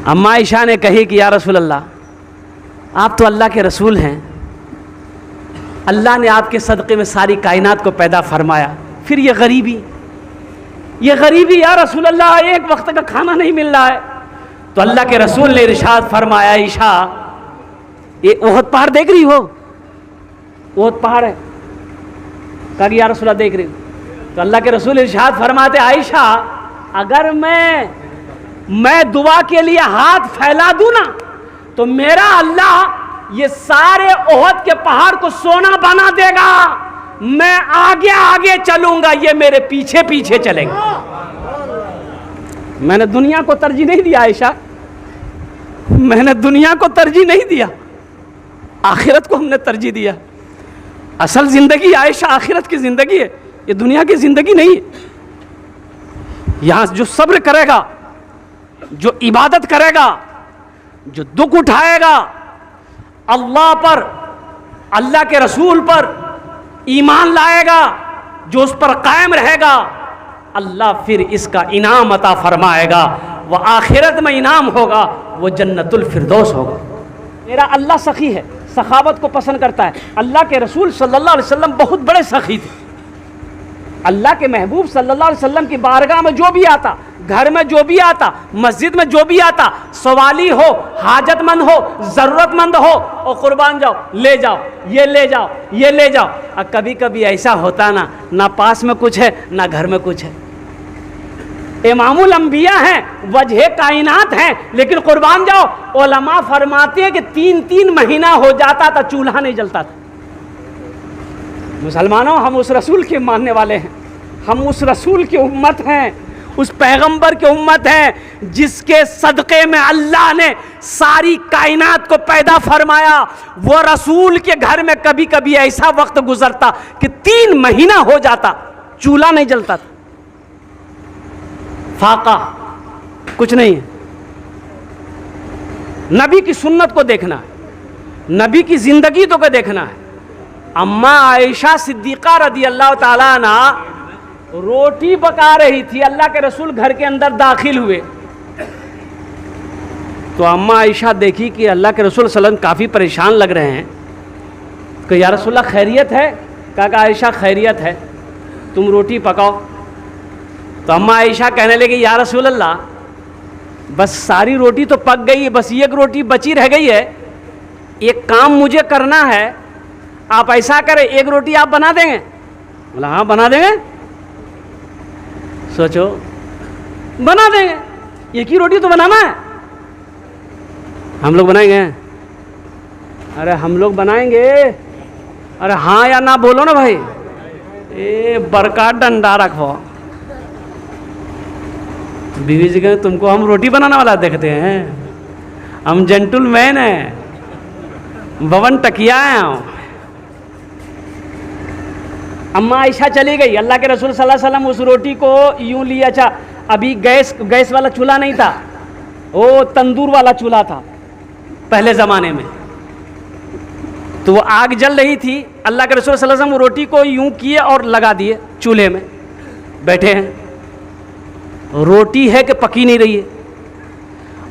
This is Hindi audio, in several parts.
अम्मा आयशा ने कही कि या रसूल अल्लाह, आप तो अल्लाह के रसूल हैं, अल्लाह ने आपके सदक़े में सारी कायनात को पैदा फरमाया, फिर ये गरीबी या रसूल अल्लाह, एक वक्त का खाना नहीं मिल रहा है। तो अल्लाह के रसूल ने इरशाद फरमाया, आयशा ये ओहद पहाड़ देख रही हो, ओहद पहाड़ है। कहा कि या रसूल अल्लाह देख रही हो। तो अल्लाह के रसूल इरशाद फरमाते, आयशा अगर मैं दुआ के लिए हाथ फैला दूं ना, तो मेरा अल्लाह ये सारे ओहद के पहाड़ को सोना बना देगा। मैं आगे आगे चलूंगा, ये मेरे पीछे पीछे चलेंगे। मैंने दुनिया को तरजीह नहीं दिया आयशा, मैंने दुनिया को तरजीह नहीं दिया, आखिरत को हमने तरजीह दिया। असल जिंदगी आयशा आखिरत की जिंदगी है, ये दुनिया की जिंदगी नहीं है। यहां जो सब्र करेगा, जो इबादत करेगा, जो दुख उठाएगा, अल्लाह पर, अल्लाह के रसूल पर ईमान लाएगा, जो उस पर कायम रहेगा, अल्लाह फिर इसका इनाम अता फरमाएगा। वह आखिरत में इनाम होगा, वह जन्नतुल फिरदौस होगा। मेरा अल्लाह सखी है, सखावत को पसंद करता है। अल्लाह के रसूल सल्लल्लाहु अलैहि वसल्लम बहुत बड़े सखी थे। अल्लाह के महबूब सल्लल्लाहु अलैहि वसल्लम की बारगाह में जो भी आता, घर में जो भी आता, मस्जिद में जो भी आता, सवाली हो, हाजतमंद हो, ज़रूरतमंद हो, और कुर्बान जाओ, ले जाओ, ये ले जाओ, ये ले जाओ। और कभी कभी ऐसा होता ना पास में कुछ है ना घर में कुछ है। इमामुल अंबिया हैं, वजह कायनात हैं, लेकिन कुर्बान जाओ, उलमा फरमाते हैं कि 3-3 महीना हो जाता था, चूल्हा नहीं जलता था। मुसलमानों, हम उस रसूल के मानने वाले हैं, हम उस रसूल की उम्मत हैं, उस पैगंबर की उम्मत हैं जिसके सदक़े में अल्लाह ने सारी कायनात को पैदा फरमाया। वो रसूल के घर में कभी कभी ऐसा वक्त गुजरता कि 3 महीना हो जाता, चूल्हा नहीं जलता था। फाका कुछ नहीं है। नबी की सुन्नत को देखना है, नबी की जिंदगी तो को देखना है। अम्मा आयशा सिद्दीक़ा रदी अल्लाह ताला अन्हा रोटी पका रही थी, अल्लाह के रसूल घर के अंदर दाखिल हुए। तो अम्मा आयशा देखी कि अल्लाह के रसूल सल्लल्लाहु अलैहि वसल्लम काफ़ी परेशान लग रहे हैं। कि या रसूलल्लाह खैरियत है? कहा आयशा खैरियत है, तुम रोटी पकाओ। तो अम्मा आयशा कहने लगी, या रसूलल्लाह बस सारी रोटी तो पक गई है, बस एक रोटी बची रह गई है, एक काम मुझे करना है, आप ऐसा करें एक रोटी आप बना देंगे? बोला हाँ बना देंगे। सोचो, बना देंगे, एक ही रोटी तो बनाना है। हम लोग बनाएंगे? अरे हम लोग बनाएंगे। अरे हाँ या ना बोलो ना भाई, ए बरका डंडा रखो। बीवी जी कहते तुमको हम रोटी बनाने वाला देखते हैं, हम जेंटलमैन हैं, भवन टकिया हैं। अम्मा आयशा चली गई, अल्लाह के रसूल सल्लल्लाहु अलैहि वसल्लम उस रोटी को यूं लिया। अच्छा अभी गैस वाला चूल्हा नहीं था, वो तंदूर वाला चूल्हा था पहले ज़माने में। तो वो आग जल रही थी, अल्लाह के रसूल सल्लल्लाहु अलैहि वसल्लम रोटी को यूं किए और लगा दिए चूल्हे में, बैठे हैं। रोटी है कि पकी नहीं रही है।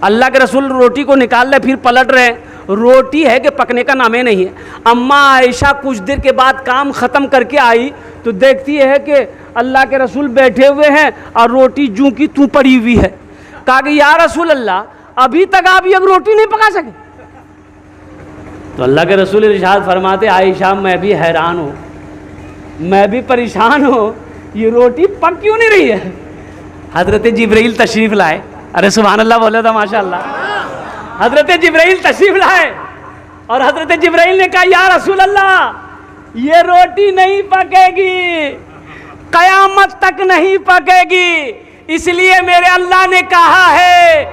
अल्लाह के रसूल रोटी को निकाल रहे, फिर पलट रहे हैं, रोटी है कि पकने का नाम ही नहीं है। अम्मा आयशा कुछ देर के बाद काम ख़त्म करके आई तो देखती है कि अल्लाह के रसूल बैठे हुए हैं और रोटी जूं की तूं पड़ी हुई है। कहा कि या रसूल अल्लाह अभी तक आप एक रोटी नहीं पका सके? तो अल्लाह के रसूल इरशाद फरमाते, आयशा मैं भी हैरान हूँ, मैं भी परेशान हूँ, ये रोटी पक क्यों नहीं रही है? हज़रत जिब्रील तशरीफ़ लाए। अरे सुभान अल्लाह बोले था माशाअल्लाह। हज़रत जिब्रील तशरीफ़ लाए और हज़रत जिब्रील ने कहा, या रसूल अल्लाह ये रोटी नहीं पकेगी, क़यामत तक नहीं पकेगी। इसलिए मेरे अल्लाह ने कहा है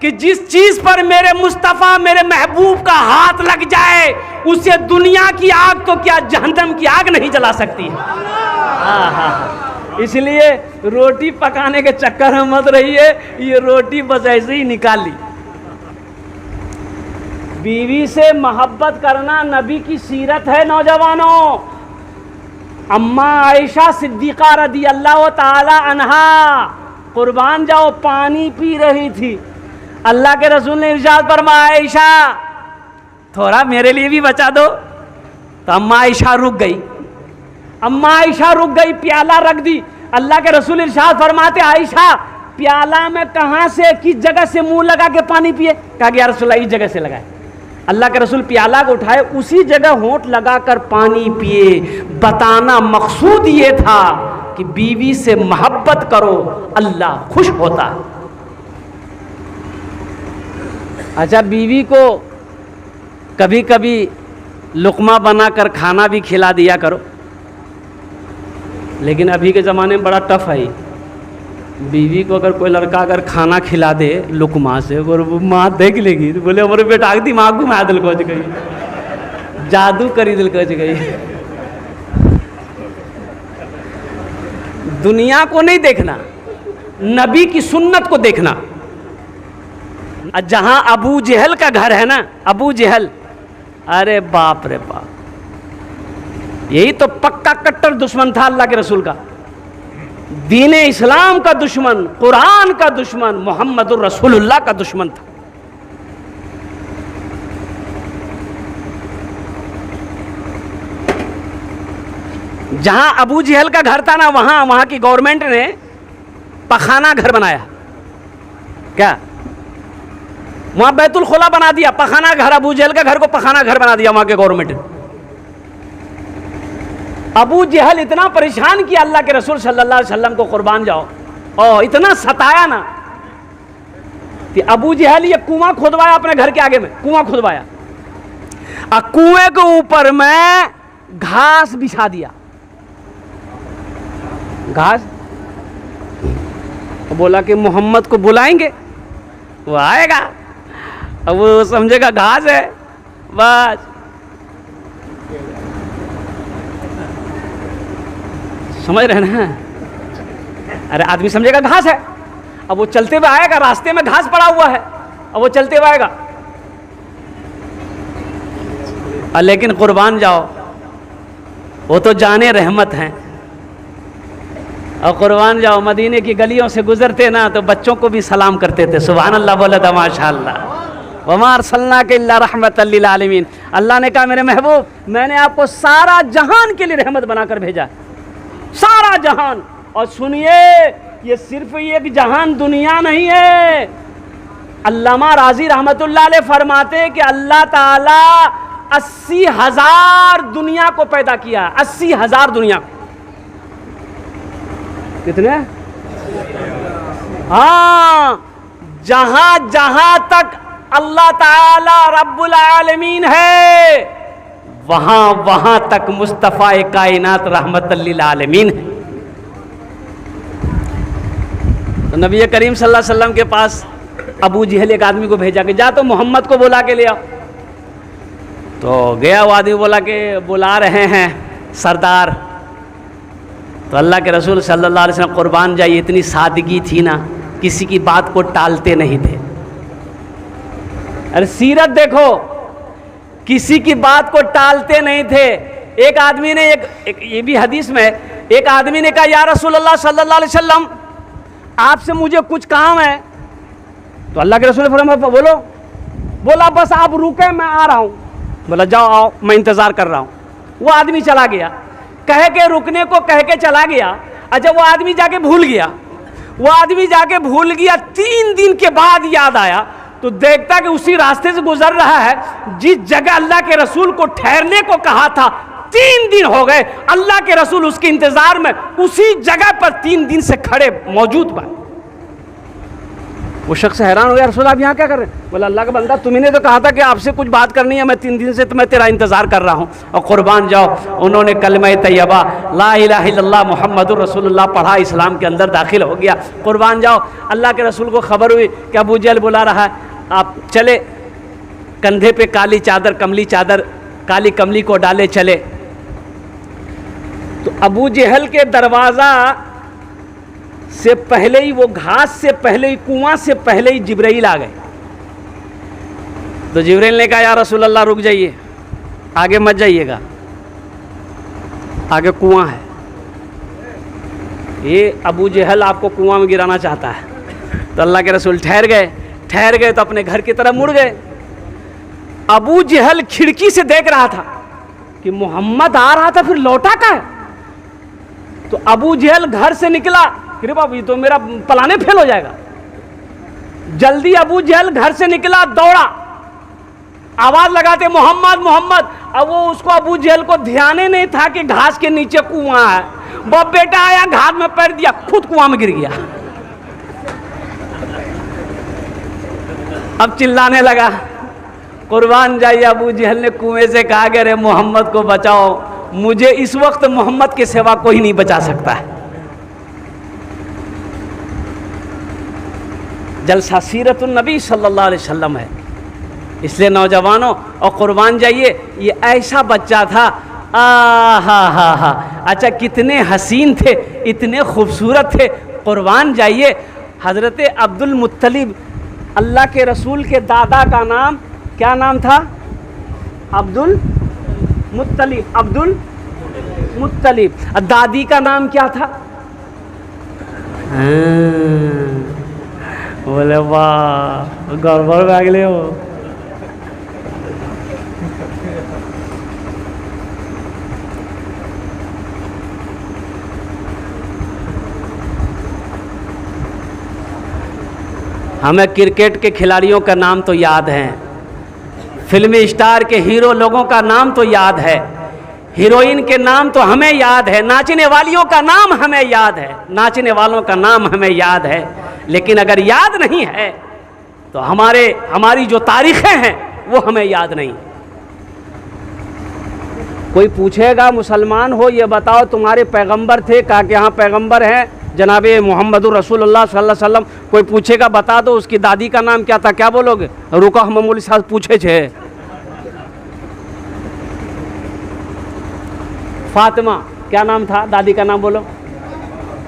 कि जिस चीज़ पर मेरे मुस्तफ़ा मेरे महबूब का हाथ लग जाए उसे दुनिया की आग तो क्या जहन्नम की आग नहीं जला सकती है। हाँ, इसलिए रोटी पकाने के चक्कर में मत रहिए, ये रोटी बस ऐसे ही निकाल ली। बीवी से मोहब्बत करना नबी की सीरत है नौजवानों। अम्मा आयशा सिद्दीक़ा रदी अल्लाह ताला अन्हा कुर्बान जाओ पानी पी रही थी, अल्लाह के रसूल ने इरशाद फरमाया, आयशा थोड़ा मेरे लिए भी बचा दो। तो अम्मा आयशा रुक गई, अम्मा आयशा रुक गई, प्याला रख दी। अल्लाह के रसूल इरशाद फरमाते, आयशा प्याला में कहाँ से, किस जगह से मुंह लगा के पानी पिए? कहा कि या रसूलल्लाह इस जगह से लगाए। अल्लाह के रसूल प्याला को उठाए, उसी जगह होंठ लगाकर पानी पिए। बताना मकसूद ये था कि बीवी से मोहब्बत करो, अल्लाह खुश होता है। अच्छा, बीवी को कभी कभी लुकमा बनाकर खाना भी खिला दिया करो, लेकिन अभी के ज़माने में बड़ा टफ है। बीवी को अगर कोई लड़का अगर खाना खिला दे लुकमा से, और वो माँ देख लेगी तो बोले हमारे बेटा दिमाग घुमा दिल कोच गई, जादू करी दिल कोच गई। दुनिया को नहीं देखना, नबी की सुन्नत को देखना। जहां अबू जहल का घर है ना, अबू जहल, अरे बाप रे बाप, यही तो पक्का कट्टर दुश्मन था अल्लाह के रसूल का, दीन इस्लाम का दुश्मन, कुरान का दुश्मन, मोहम्मदुर रसूलुल्लाह का दुश्मन था। जहां अबू जहल का घर था ना, वहां की गवर्नमेंट ने पखाना घर बनाया। क्या? वहां बैतुल खुला बना दिया, पखाना घर, अबू जहल का घर को पखाना घर बना दिया वहां के गवर्नमेंट ने। अबू जहल इतना परेशान किया अल्लाह के रसूल सल्लल्लाहु अलैहि वसल्लम को, कुर्बान जाओ, और इतना सताया ना कि अबू जहल ये कुआं खुदवाया अपने घर के आगे में, कुआं खुदवाया, और कुएं के ऊपर में घास बिछा दिया, घास। बोला कि मोहम्मद को बुलाएंगे, वो आएगा, अब वो समझेगा घास है, बस। समझ रहे ना? अरे आदमी समझेगा घास है, अब वो चलते हुए आएगा, रास्ते में घास पड़ा हुआ है, अब वो चलते हुए आएगा। लेकिन कुर्बान जाओ, वो तो जाने रहमत हैं। और कुर्बान जाओ, मदीने की गलियों से गुजरते ना तो बच्चों को भी सलाम करते थे, सुभान अल्लाह बोला था, माशाअल्लाह। वमा अरसलनाका इल्ला रहमतल लिल आलमीन। अल्लाह ने कहा मेरे महबूब, मैंने आपको सारा जहान के लिए रहमत बनाकर भेजा, सारा जहान। और सुनिए, ये सिर्फ एक जहान दुनिया नहीं है। अल्लामा राजी रहमतुल्लाह अलैह फरमाते हैं कि अल्लाह ताला 80,000 दुनिया को पैदा किया, 80,000 दुनिया। कितने? हाँ, जहां जहां तक अल्लाह ताला रब्बुल आलमीन है, वहां वहां तक मुस्तफ़ा कायनात रहमतल लिल आलमीन है। तो नबी करीम सल्लल्लाहु अलैहि वसल्लम के पास अबू जहल एक आदमी को भेजा कि जा तो मोहम्मद को बुला के ले आओ। तो गया, वो आदमी बोला कि बुला रहे हैं सरदार। तो अल्लाह के रसूल सल्लल्लाहु अलैहि वसल्लम कुर्बान जाइए, इतनी सादगी थी ना, किसी की बात को टालते नहीं थे। अरे सीरत देखो, किसी की बात को टालते नहीं थे। एक आदमी ने एक ये भी हदीस में, एक आदमी ने कहा या रसूलल्लाह सल्लल्लाहु अलैहि वसल्लम, आपसे मुझे कुछ काम है। तो अल्लाह के रसूल ने फरमाया बोलो। बोला बस आप रुके, मैं आ रहा हूँ। बोला जाओ आओ, मैं इंतज़ार कर रहा हूँ। वो आदमी चला गया, कह के रुकने को कह के चला गया। अच्छा, वो आदमी जाके भूल गया, वो आदमी जाके भूल गया। 3 दिन के बाद याद आया तो देखता कि उसी रास्ते से गुजर रहा है जिस जगह अल्लाह के रसूल को ठहरने को कहा था। 3 दिन हो गए, अल्लाह के रसूल उसके इंतजार में उसी जगह पर 3 दिन से खड़े मौजूद बा। वो शख्स हैरान हो गया, रसूल आप यहाँ क्या कर रहे हैं? बोला अल्लाह का बंदा, तुम्ही तो कहा था कि आपसे कुछ बात करनी है, मैं 3 दिन से मैं तेरा इंतजार कर रहा हूँ। और कुर्बान जाओ, उन्होंने कलमा तैयबा ला इलाहा इल्लल्लाह मुहम्मदुर रसूलुल्लाह पढ़ा, इस्लाम के अंदर दाखिल हो गया। कुर्बान जाओ, अल्लाह के रसूल को खबर हुई कि अबू जहल बुला रहा है। आप चले, कंधे पे काली चादर, कमली चादर, काली कमली को डाले चले। तो अबू जहल के दरवाज़ा से पहले ही, वो घास से पहले ही, कुआं से पहले ही जिब्राइल आ गए। तो जिब्राइल ने कहा या रसूल अल्लाह रुक जाइए, आगे मत जाइएगा, आगे कुआं है, ये अबू जहल आपको कुआं में गिराना चाहता है। तो अल्लाह के रसूल ठहर गए। ठहर गए तो अपने घर की तरफ मुड़ गए। अबू जहल खिड़की से देख रहा था कि मोहम्मद आ रहा था, फिर लौटा का है। तो अबू जहल घर से निकला, अरे बाबू ये तो मेरा प्लाने फेल हो जाएगा। जल्दी अबू जहल घर से निकला, दौड़ा, आवाज लगाते मोहम्मद मोहम्मद। अब वो उसको अबू जहल को ध्यान ही नहीं था कि घास के नीचे कुआं है। वो बेटा आया, घास में पैर दिया, खुद कुआं में गिर गया। अब चिल्लाने लगा, कुर्बान जाइए। अबू जहल ने कुएं से कहा कि अरे मोहम्मद को बचाओ, मुझे इस वक्त मोहम्मद के सिवा कोई नहीं बचा सकता है। जलसा सीरतुन नबी सल्लल्लाहु अलैहि वसल्लम है। इसलिए नौजवानों और कुर्बान जाइए, ये ऐसा बच्चा था, हा। अच्छा कितने हसीन थे, इतने खूबसूरत थे। कुर्बान जाइए, हज़रत अब्दुल मुत्तलिब, अल्लाह के रसूल के दादा का नाम क्या नाम था? अब्दुल मुत्तलिब। अब्दुल मुत्तलिब। दादी का नाम क्या था? बोले वाह, गड़बड़ भाग ले हो। हमें क्रिकेट के खिलाड़ियों का नाम तो याद है, फिल्मी स्टार के हीरो लोगों का नाम तो याद है, हीरोइन के नाम तो हमें याद है, नाचने वालियों का नाम हमें याद है, नाचने वालों का नाम हमें याद है। लेकिन अगर याद नहीं है तो हमारी जो तारीखें हैं वो हमें याद नहीं। कोई पूछेगा मुसलमान हो, ये बताओ तुम्हारे पैगंबर थे? कहा कि हाँ पैगंबर हैं जनाब मोहम्मदुर रसूलुल्लाह सल्लल्लाहु अलैहि वसल्लम। कोई पूछेगा बता दो उसकी दादी का नाम क्या था, क्या बोलोगे? रुको हम मौलवी साहब पूछे छे। फातिमा, क्या नाम था? दादी का नाम बोलो।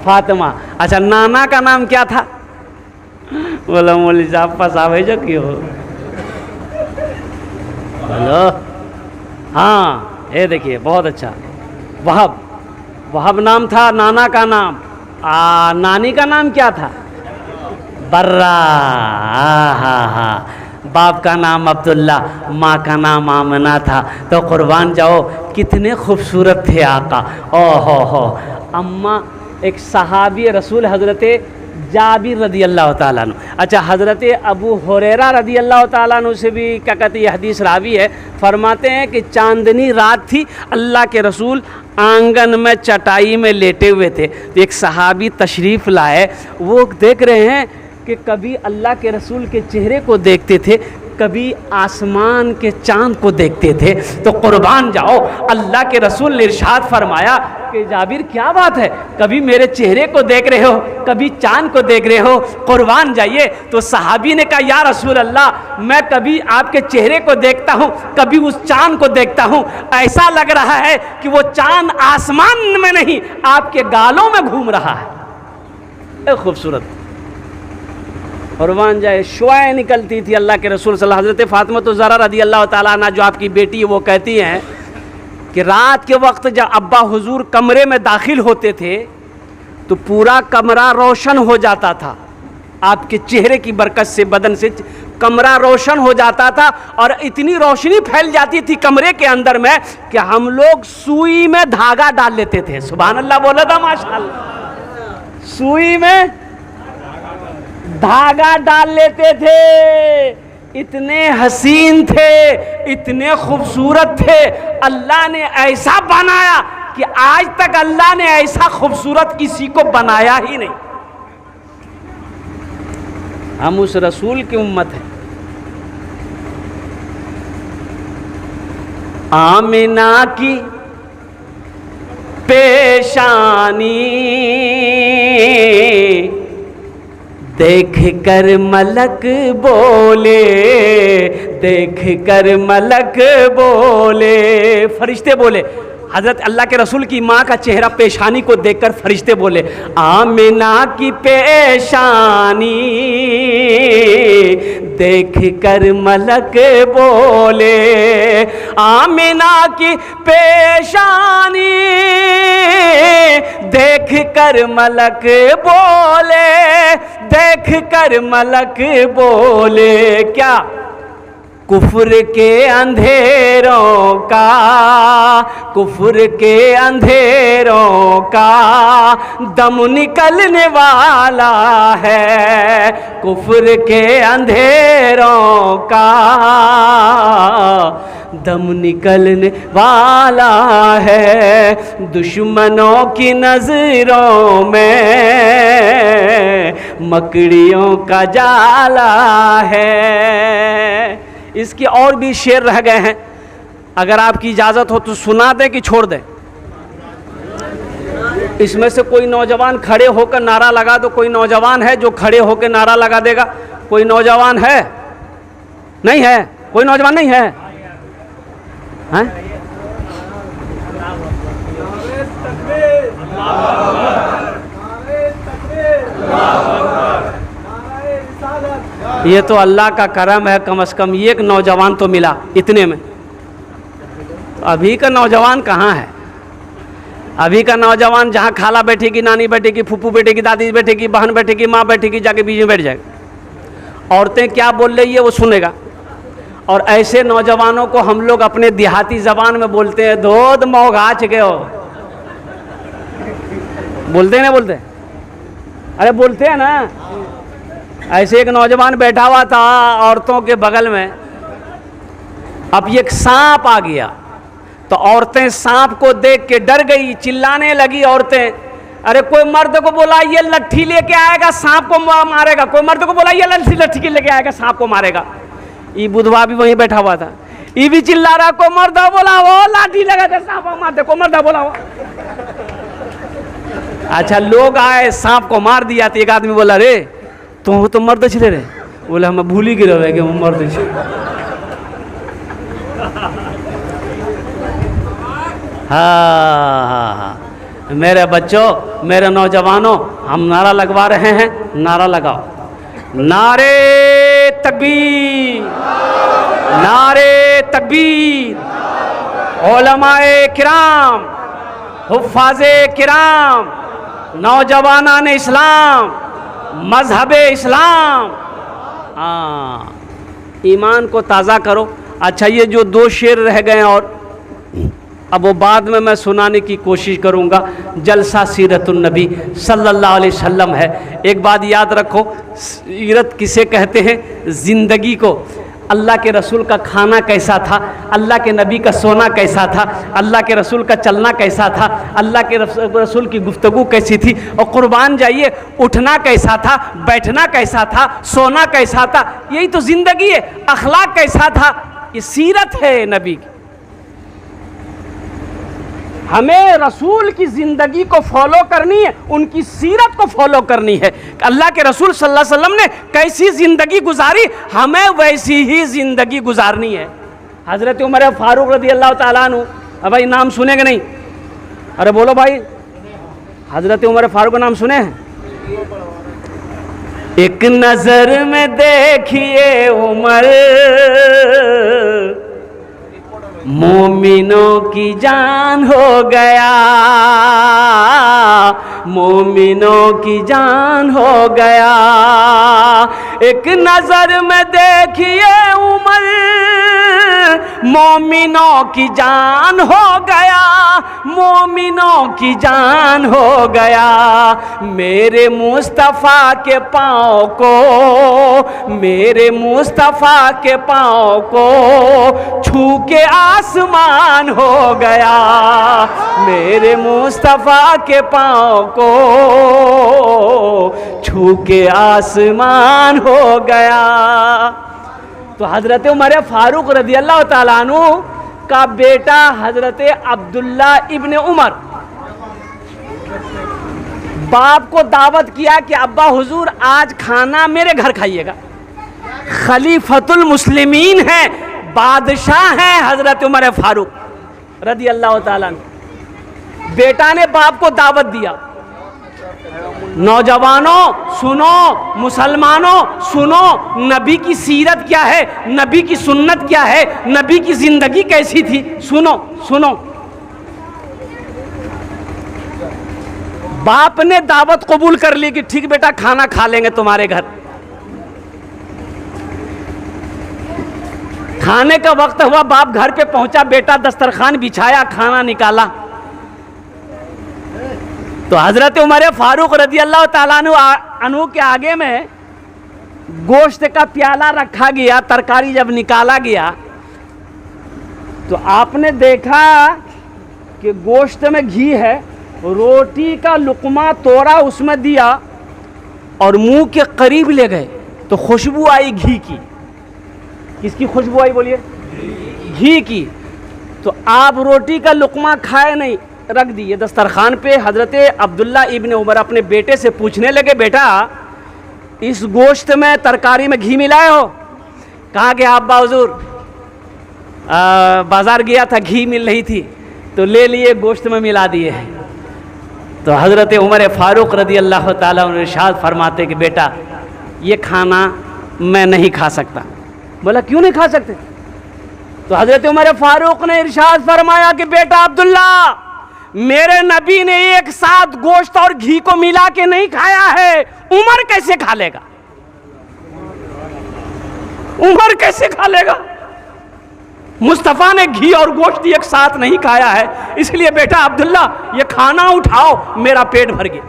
फातिमा। अच्छा नाना का नाम क्या था? बोलो मौलवी साहब फसावे जो क्यों? बोलो। हाँ ये देखिए बहुत अच्छा, वहब। वहब नाम था नाना का नाम। नानी का नाम क्या था? बर्रा। हा। बाप का नाम अब्दुल्ला, माँ का नाम आमना था। तो कुर्बान जाओ कितने खूबसूरत थे आका। हो। अम्मा एक सहाबी रसूल हज़रत जाबिर रदी अल्लाह ताला अन्हु। अच्छा हज़रत अबू हुरैरा रदी अल्लाह ताला अन्हु से भी क्या कहते हैं हदीस रावी है, फरमाते हैं कि चांदनी रात थी, अल्लाह के रसूल आंगन में चटाई में लेटे हुए थे। तो एक सहाबी तशरीफ़ लाए, वो देख रहे हैं कि कभी अल्लाह के रसूल के चेहरे को देखते थे, कभी आसमान के चांद को देखते थे। तो कुर्बान जाओ, अल्लाह के रसूल ने इरशाद फरमाया कि जाबिर क्या बात है, कभी मेरे चेहरे को देख रहे हो, कभी चांद को देख रहे हो? कुर्बान जाइए। तो सहाबी ने कहा या रसूल अल्लाह, मैं कभी आपके चेहरे को देखता हूँ, कभी उस चांद को देखता हूँ, ऐसा लग रहा है कि वो चांद आसमान में नहीं आपके गालों में घूम रहा है। खूबसूरत। कुर्बान जाए, शुआएं निकलती थी अल्लाह के रसूल सल्लल्लाहु अलैहि वसल्लम। हज़रत फातिमा तो ज़हरा रदी अल्लाह ताला अन्हा जो आपकी बेटी है, वो कहती हैं कि रात के वक्त जब अब्बा हुजूर कमरे में दाखिल होते थे तो पूरा कमरा रोशन हो जाता था, आपके चेहरे की बरकत से, बदन से कमरा रोशन हो जाता था। और इतनी रोशनी फैल जाती थी कमरे के अंदर में कि हम लोग सुई में धागा डाल लेते थे। सुभान अल्लाह बोला था माशाअल्लाह। सुई में धागा डाल लेते थे। इतने हसीन थे, इतने खूबसूरत थे। अल्लाह ने ऐसा बनाया कि आज तक अल्लाह ने ऐसा खूबसूरत किसी को बनाया ही नहीं। हम उस रसूल की उम्मत हैं। आमिना की पेशानी देख कर मलक बोले, देख कर मलक बोले, फरिश्ते बोले, हज़रत अल्लाह के रसूल की माँ का चेहरा पेशानी को देखकर फरिश्ते बोले, आमिना की पेशानी देख कर मलक बोले, आमिना की पेशानी देख कर मलक बोले, देख कर मलक बोले, क्या कुफ्र के अंधेरों का, कुफ्र के अंधेरों का दम निकलने वाला है, कुफ्र के अंधेरों का दम निकलने वाला है, दुश्मनों की नजरों में मकड़ियों का जाला है। इसके और भी शेर रह गए हैं, अगर आपकी इजाज़त हो तो सुना दें कि छोड़ दें? इसमें से कोई नौजवान खड़े होकर नारा लगा दो। कोई नौजवान है जो खड़े होकर नारा लगा देगा? कोई नौजवान है? नहीं है? कोई नौजवान नहीं है? हैं? ये तो अल्लाह का करम है, कम से कम एक नौजवान तो मिला इतने में। तो अभी का नौजवान कहाँ है? अभी का नौजवान जहाँ खाला बैठेगी, नानी बैठेगी, फूफू बैठेगी, दादी बैठेगी, बहन बैठेगी, माँ बैठेगी, जाके बीच में बैठ जाएगा। औरतें क्या बोल रही है वो सुनेगा। और ऐसे नौजवानों को हम लोग अपने देहाती ज़बान में बोलते हैं, धोध मोघा चुके हो। बोलते हैं ना? बोलते हैं? अरे बोलते हैं ना। ऐसे एक नौजवान बैठा हुआ था औरतों के बगल में, अब एक सांप आ गया तो औरतें सांप को देख के डर गई, चिल्लाने लगी औरतें, अरे कोई मर्द को बोला ये लट्ठी लेके आएगा सांप को मारेगा, कोई मर्द को बोला ये लट्ठी लेके आएगा सांप को मारेगा। ये बुधवा भी वहीं बैठा हुआ था, ये भी चिल्ला रहा, को मर्द बोला वो लाठी लगा दे सांप को मार दे, को मर्द बोला वो। अच्छा, लोग आए सांप को मार दिया तो एक आदमी बोला, रे तो मर्द छिले रे? बोले हम भूल ही गिरे कि मर्द छे। हाँ, मेरे बच्चों, मेरे नौजवानों, हम नारा लगवा रहे हैं, नारा लगाओ, नारे तकबीर, नारे तकबीर। उलमाए किराम, हुफ़ाज़े किराम, नौजवानान इस्लाम, मजहबे इस्लाम, हाँ, ईमान को ताज़ा करो। अच्छा, ये जो दो शेर रह गए और अब वो बाद में मैं सुनाने की कोशिश करूँगा। जलसा सीरतुन नबी सल्लल्लाहु अलैहि वसल्लम है। एक बात याद रखो, सीरत किसे कहते हैं? ज़िंदगी को। अल्लाह के रसूल का खाना कैसा था, अल्लाह के नबी का सोना कैसा था, अल्लाह के रसूल का चलना कैसा था, अल्लाह के रसूल की गुफ्तगू कैसी थी, और कुर्बान जाइए उठना कैसा था, बैठना कैसा था, सोना कैसा था, यही तो ज़िंदगी है। अखलाक कैसा था, ये सीरत है नबी की। हमें रसूल की ज़िंदगी को फॉलो करनी है, उनकी सीरत को फॉलो करनी है। अल्लाह के रसूल सल्लल्लाहु अलैहि वसल्लम ने कैसी ज़िंदगी गुजारी, हमें वैसी ही ज़िंदगी गुजारनी है। हज़रत उमर फारूक रज़ी अल्लाह ताला अन्हु, अब भाई नाम सुने कि नहीं? अरे बोलो भाई, हज़रत उमर फारूक का नाम सुने हैं? एक नज़र में देखिए उमर, मोमिनों की जान हो गया, मोमिनों की जान हो गया। एक नज़र में देखिए उमर, मोमिनों की जान हो गया, मोमिनों की जान हो गया। मेरे मुस्तफ़ा के पाँव को, मेरे मुस्तफ़ा के पाँव को छू के आसमान हो गया, मेरे मुस्तफ़ा के पाँव को छू के आसमान हो गया। तो हज़रत उमर फारूक रज़ी अल्लाह ताला अन्हु का बेटा हज़रत अब्दुल्ला इब्न उमर बाप को दावत किया कि अब्बा हुजूर आज खाना मेरे घर खाइएगा। खलीफतुल मुस्लिमीन है, बादशाह हैं हज़रत उमर फारूक रज़ी अल्लाह ताला अन्हु। बेटा ने बाप को दावत दिया, नौजवानों सुनो, मुसलमानों सुनो, नबी की सीरत क्या है, नबी की सुन्नत क्या है, नबी की जिंदगी कैसी थी, सुनो सुनो। बाप ने दावत कबूल कर ली कि ठीक बेटा खाना खा लेंगे तुम्हारे घर। खाने का वक्त हुआ, बाप घर पे पहुंचा, बेटा दस्तरखान बिछाया, खाना निकाला तो हजरत उमर फारूक रजी अल्लाह ताला अन्हु के आगे में गोश्त का प्याला रखा गया। तरकारी जब निकाला गया तो आपने देखा कि गोश्त में घी है, रोटी का लुकमा तोड़ा, उसमें दिया और मुंह के करीब ले गए तो खुशबू आई घी की। किसकी खुशबू आई बोलिए? घी की। तो आप रोटी का लुकमा खाए नहीं, रख दिए दस्तरखान पे। हजरत अब्दुल्ला इब्न उमर अपने बेटे से पूछने लगे, बेटा इस गोश्त में तरकारी में घी मिलाए हो? कहा कि आप हुजूर बाजार गया था, घी मिल रही थी तो ले लिए, गोश्त में मिला दिए हैं। तो हजरत उमर फारूक रदी अल्लाह ताला अन्हु इरशाद फरमाते कि बेटा ये खाना मैं नहीं खा सकता। बोला क्यों नहीं खा सकते? तो हजरत उमर फारूक ने इरशाद फरमाया कि बेटा अब्दुल्ला, मेरे नबी ने एक साथ गोश्त और घी को मिला के नहीं खाया है, उमर कैसे खा लेगा? उमर कैसे खा लेगा? मुस्तफा ने घी और गोश्त एक साथ नहीं खाया है, इसलिए बेटा अब्दुल्ला ये खाना उठाओ, मेरा पेट भर गया।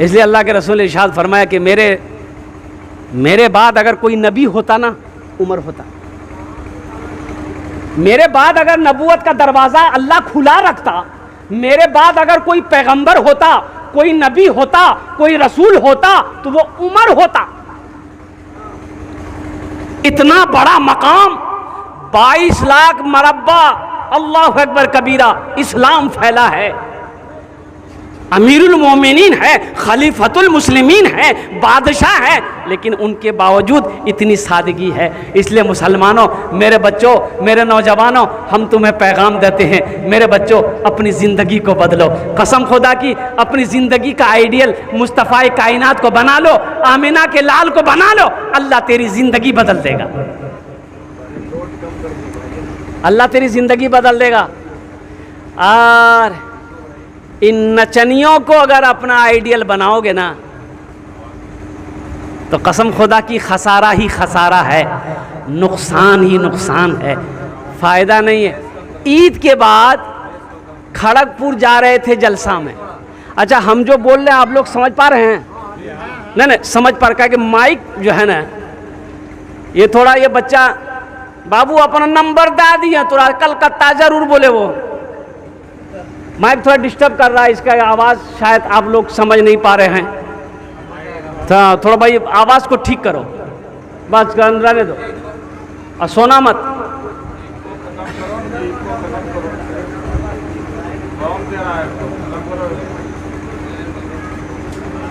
इसलिए अल्लाह के रसूल ने इरशाद फरमाया कि मेरे बाद अगर कोई नबी होता ना, उमर होता। मेरे बाद अगर नबूवत का दरवाजा अल्लाह खुला रखता, मेरे बाद अगर कोई पैगंबर होता, कोई नबी होता, कोई रसूल होता तो वो उमर होता। इतना बड़ा मकाम, 22 लाख मरब्बा, अल्लाह अकबर कबीरा, इस्लाम फैला है, अमीरुल मोमिनीन है, खलीफतुल मुस्लिमीन है, बादशाह है, लेकिन उनके बावजूद इतनी सादगी है। इसलिए मुसलमानों, मेरे बच्चों, मेरे नौजवानों, हम तुम्हें पैगाम देते हैं, मेरे बच्चों अपनी ज़िंदगी को बदलो। कसम खुदा की, अपनी ज़िंदगी का आइडियल मुस्तफ़ा कायनात को बना लो, आमिना के लाल को बना लो, अल्लाह तेरी ज़िंदगी बदल देगा। अल्लाह तेरी ज़िंदगी बदल देगा। और इन नचनियों को अगर अपना आइडियल बनाओगे ना तो कसम खुदा की खसारा ही खसारा है, नुकसान ही नुकसान है, फ़ायदा नहीं है। ईद के बाद खड़गपुर जा रहे थे जलसा में। अच्छा, हम जो बोल रहे हैं आप लोग समझ पा रहे हैं? नहीं समझ पा रहा है कि माइक जो है ना, ये थोड़ा, ये बच्चा बाबू अपना नंबर दा दिया, थोड़ा कलकत्ता जरूर बोले, वो माइक थोड़ा डिस्टर्ब कर रहा है, इसका आवाज़ शायद आप लोग समझ नहीं पा रहे हैं। तो थोड़ा भाई आवाज़ को ठीक करो, बस रहने दो और सोना मत।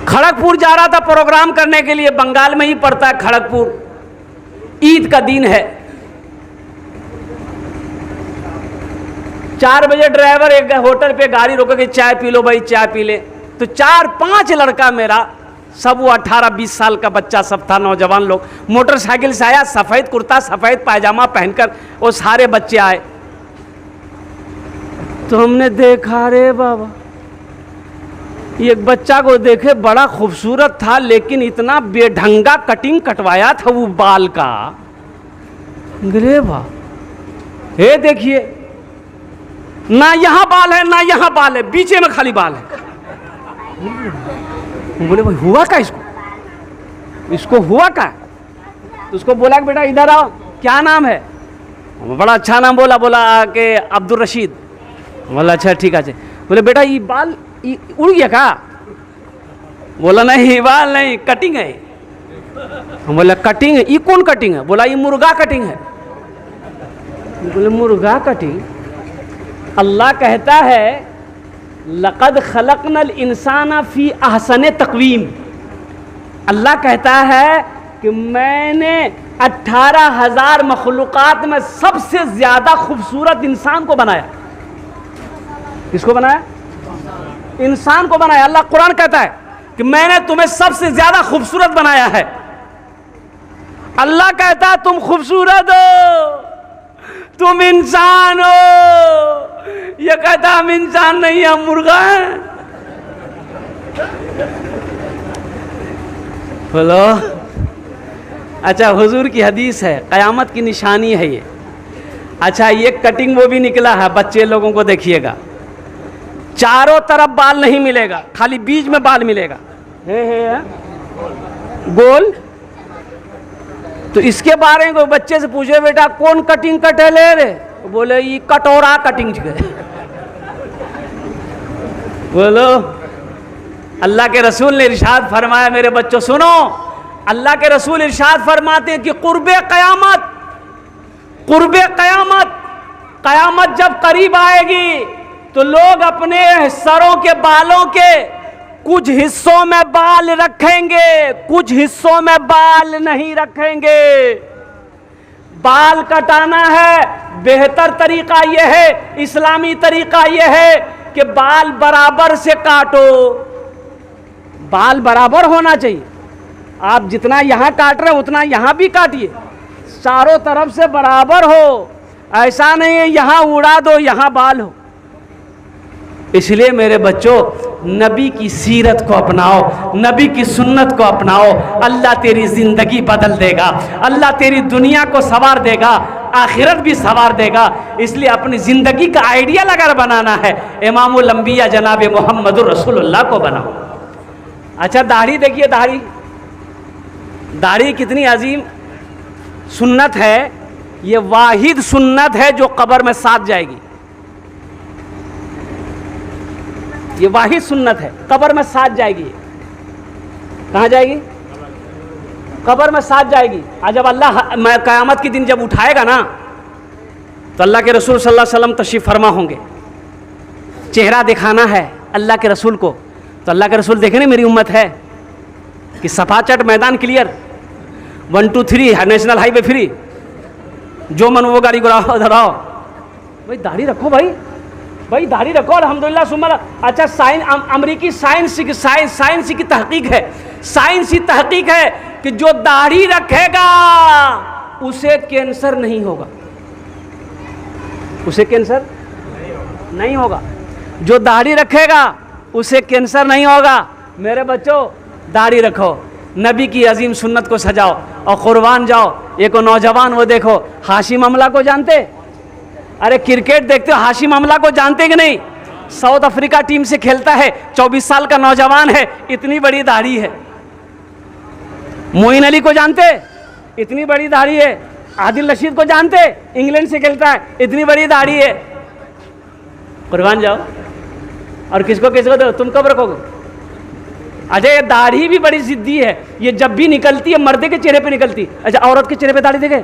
खड़गपुर जा रहा था प्रोग्राम करने के लिए, बंगाल में ही पड़ता है खड़गपुर। ईद का दिन है, 4 बजे ड्राइवर एक होटल पे गाड़ी रोक के चाय पी लो भाई, चाय पी ले। तो 4-5 लड़का मेरा, सब वो 18-20 साल का बच्चा सब था, नौजवान लोग, मोटरसाइकिल से आया, सफ़ेद कुर्ता सफ़ेद पायजामा पहनकर वो सारे बच्चे आए। तो हमने देखा, रे बाबा, एक बच्चा को देखे, बड़ा खूबसूरत था, लेकिन इतना बेढंगा कटिंग कटवाया था वो बाल का, रे वाह, हे देखिए, ना यहाँ बाल है ना यहाँ बाल है, बीचे में खाली बाल है। बोले भाई हुआ क्या इसको हुआ क्या? तो उसको बोला कि बेटा इधर आओ, क्या नाम है? बड़ा अच्छा नाम बोला कि अब्दुल रशीद। बोला अच्छा ठीक है। बोले बेटा ये बाल उड़ गया क्या? बोला नहीं, बाल नहीं, कटिंग है। बोला कटिंग है? ये कौन कटिंग है? बोला ये मुर्गा कटिंग है। बोले मुर्गा कटिंग? अल्लाह कहता है लक़द खलक़नल इंसाना फ़ी अहसन तक़वीम। अल्लाह कहता है कि मैंने 18,000 मखलूकात में सबसे ज्यादा खूबसूरत इंसान को बनाया। किसको बनाया? इंसान को बनाया। अल्लाह कुरान कहता है कि मैंने तुम्हें सबसे ज्यादा खूबसूरत बनाया है। अल्लाह कहता है तुम खूबसूरत हो, तुम इंसान हो। ये कहता हम इंसान नहीं, हम मुर्गा हैं। बोलो। अच्छा, हुजूर की हदीस है, क़यामत की निशानी है ये। अच्छा, ये कटिंग वो भी निकला है, बच्चे लोगों को देखिएगा, चारों तरफ बाल नहीं मिलेगा, खाली बीच में बाल मिलेगा, है गोल। तो इसके बारे में बच्चे से पूछे, बेटा कौन कटिंग कटे ले रे? बोले ये कटोरा कटिंग छे। बोलो। अल्लाह के रसूल ने इरशाद फरमाया, मेरे बच्चों सुनो, अल्लाह के रसूल इरशाद फरमाते हैं कि कुर्बे क़यामत जब करीब आएगी तो लोग अपने सरों के बालों के कुछ हिस्सों में बाल रखेंगे, कुछ हिस्सों में बाल नहीं रखेंगे। बाल कटाना है, बेहतर तरीका यह है, इस्लामी तरीका यह है कि बाल बराबर से काटो। बाल बराबर होना चाहिए। आप जितना यहां काट रहे हो उतना यहां भी काटिए, चारों तरफ से बराबर हो। ऐसा नहीं है यहां उड़ा दो यहां बाल हो। इसलिए मेरे बच्चों, नबी की सीरत को अपनाओ, नबी की सुन्नत को अपनाओ। अल्लाह तेरी जिंदगी बदल देगा, अल्लाह तेरी दुनिया को संवार देगा, आखिरत भी संवार देगा। इसलिए अपनी ज़िंदगी का आइडियल अगर बनाना है, इमामुल अंबिया जनाब मोहम्मदुर रसूलुल्लाह को बनाओ। अच्छा, दाढ़ी देखिए, दाढ़ी कितनी अजीम सुन्नत है। ये वाहिद सुन्नत है जो कब्र में साथ जाएगी। ये वाहिद सुन्नत है, कब्र में साथ जाएगी। कहाँ जाएगी? कब्र में साथ जाएगी। आज जब अल्लाह क़यामत के दिन जब उठाएगा ना, तो अल्लाह के रसूल सल्लल्लाहु अलैहि वसल्लम तशरीफ़ फरमा होंगे। चेहरा दिखाना है अल्लाह के रसूल को, तो अल्लाह के रसूल देखें मेरी उम्मत है कि सफाचट मैदान क्लियर, 1 2 3 नेशनल हाईवे फ्री, जो मन वो गाड़ी घुराओ धराओ। भाई दाढ़ी रखो, भाई दाढ़ी रखो। अल्हम्दुलिल्लाह सुम्मा। अच्छा, अमरीकी साइंस की तहकीक है, साइंसी तहकीक है कि जो दाढ़ी रखेगा उसे कैंसर नहीं होगा, उसे कैंसर नहीं होगा। जो दाढ़ी रखेगा उसे कैंसर नहीं होगा। मेरे बच्चों, दाढ़ी रखो, नबी की अजीम सुन्नत को सजाओ और कुर्बान जाओ। एक नौजवान, वो देखो हाशिम अमला को जानते? अरे क्रिकेट देखते हो, हाशिम अमला को जानते कि नहीं? साउथ अफ्रीका टीम से खेलता है, 24 साल का नौजवान है, इतनी बड़ी दाढ़ी है। मोइन अली को जानते? इतनी बड़ी दाढ़ी है। आदिल रशीद को जानते? इंग्लैंड से खेलता है, इतनी बड़ी दाढ़ी है। कुर्बान जाओ। और किसको दो? तुम कब रखोगे? अच्छा, ये दाढ़ी भी बड़ी जिद्दी है। ये जब भी निकलती है मर्दे के चेहरे पे निकलती। अच्छा, औरत के चेहरे पे दाढ़ी देखे?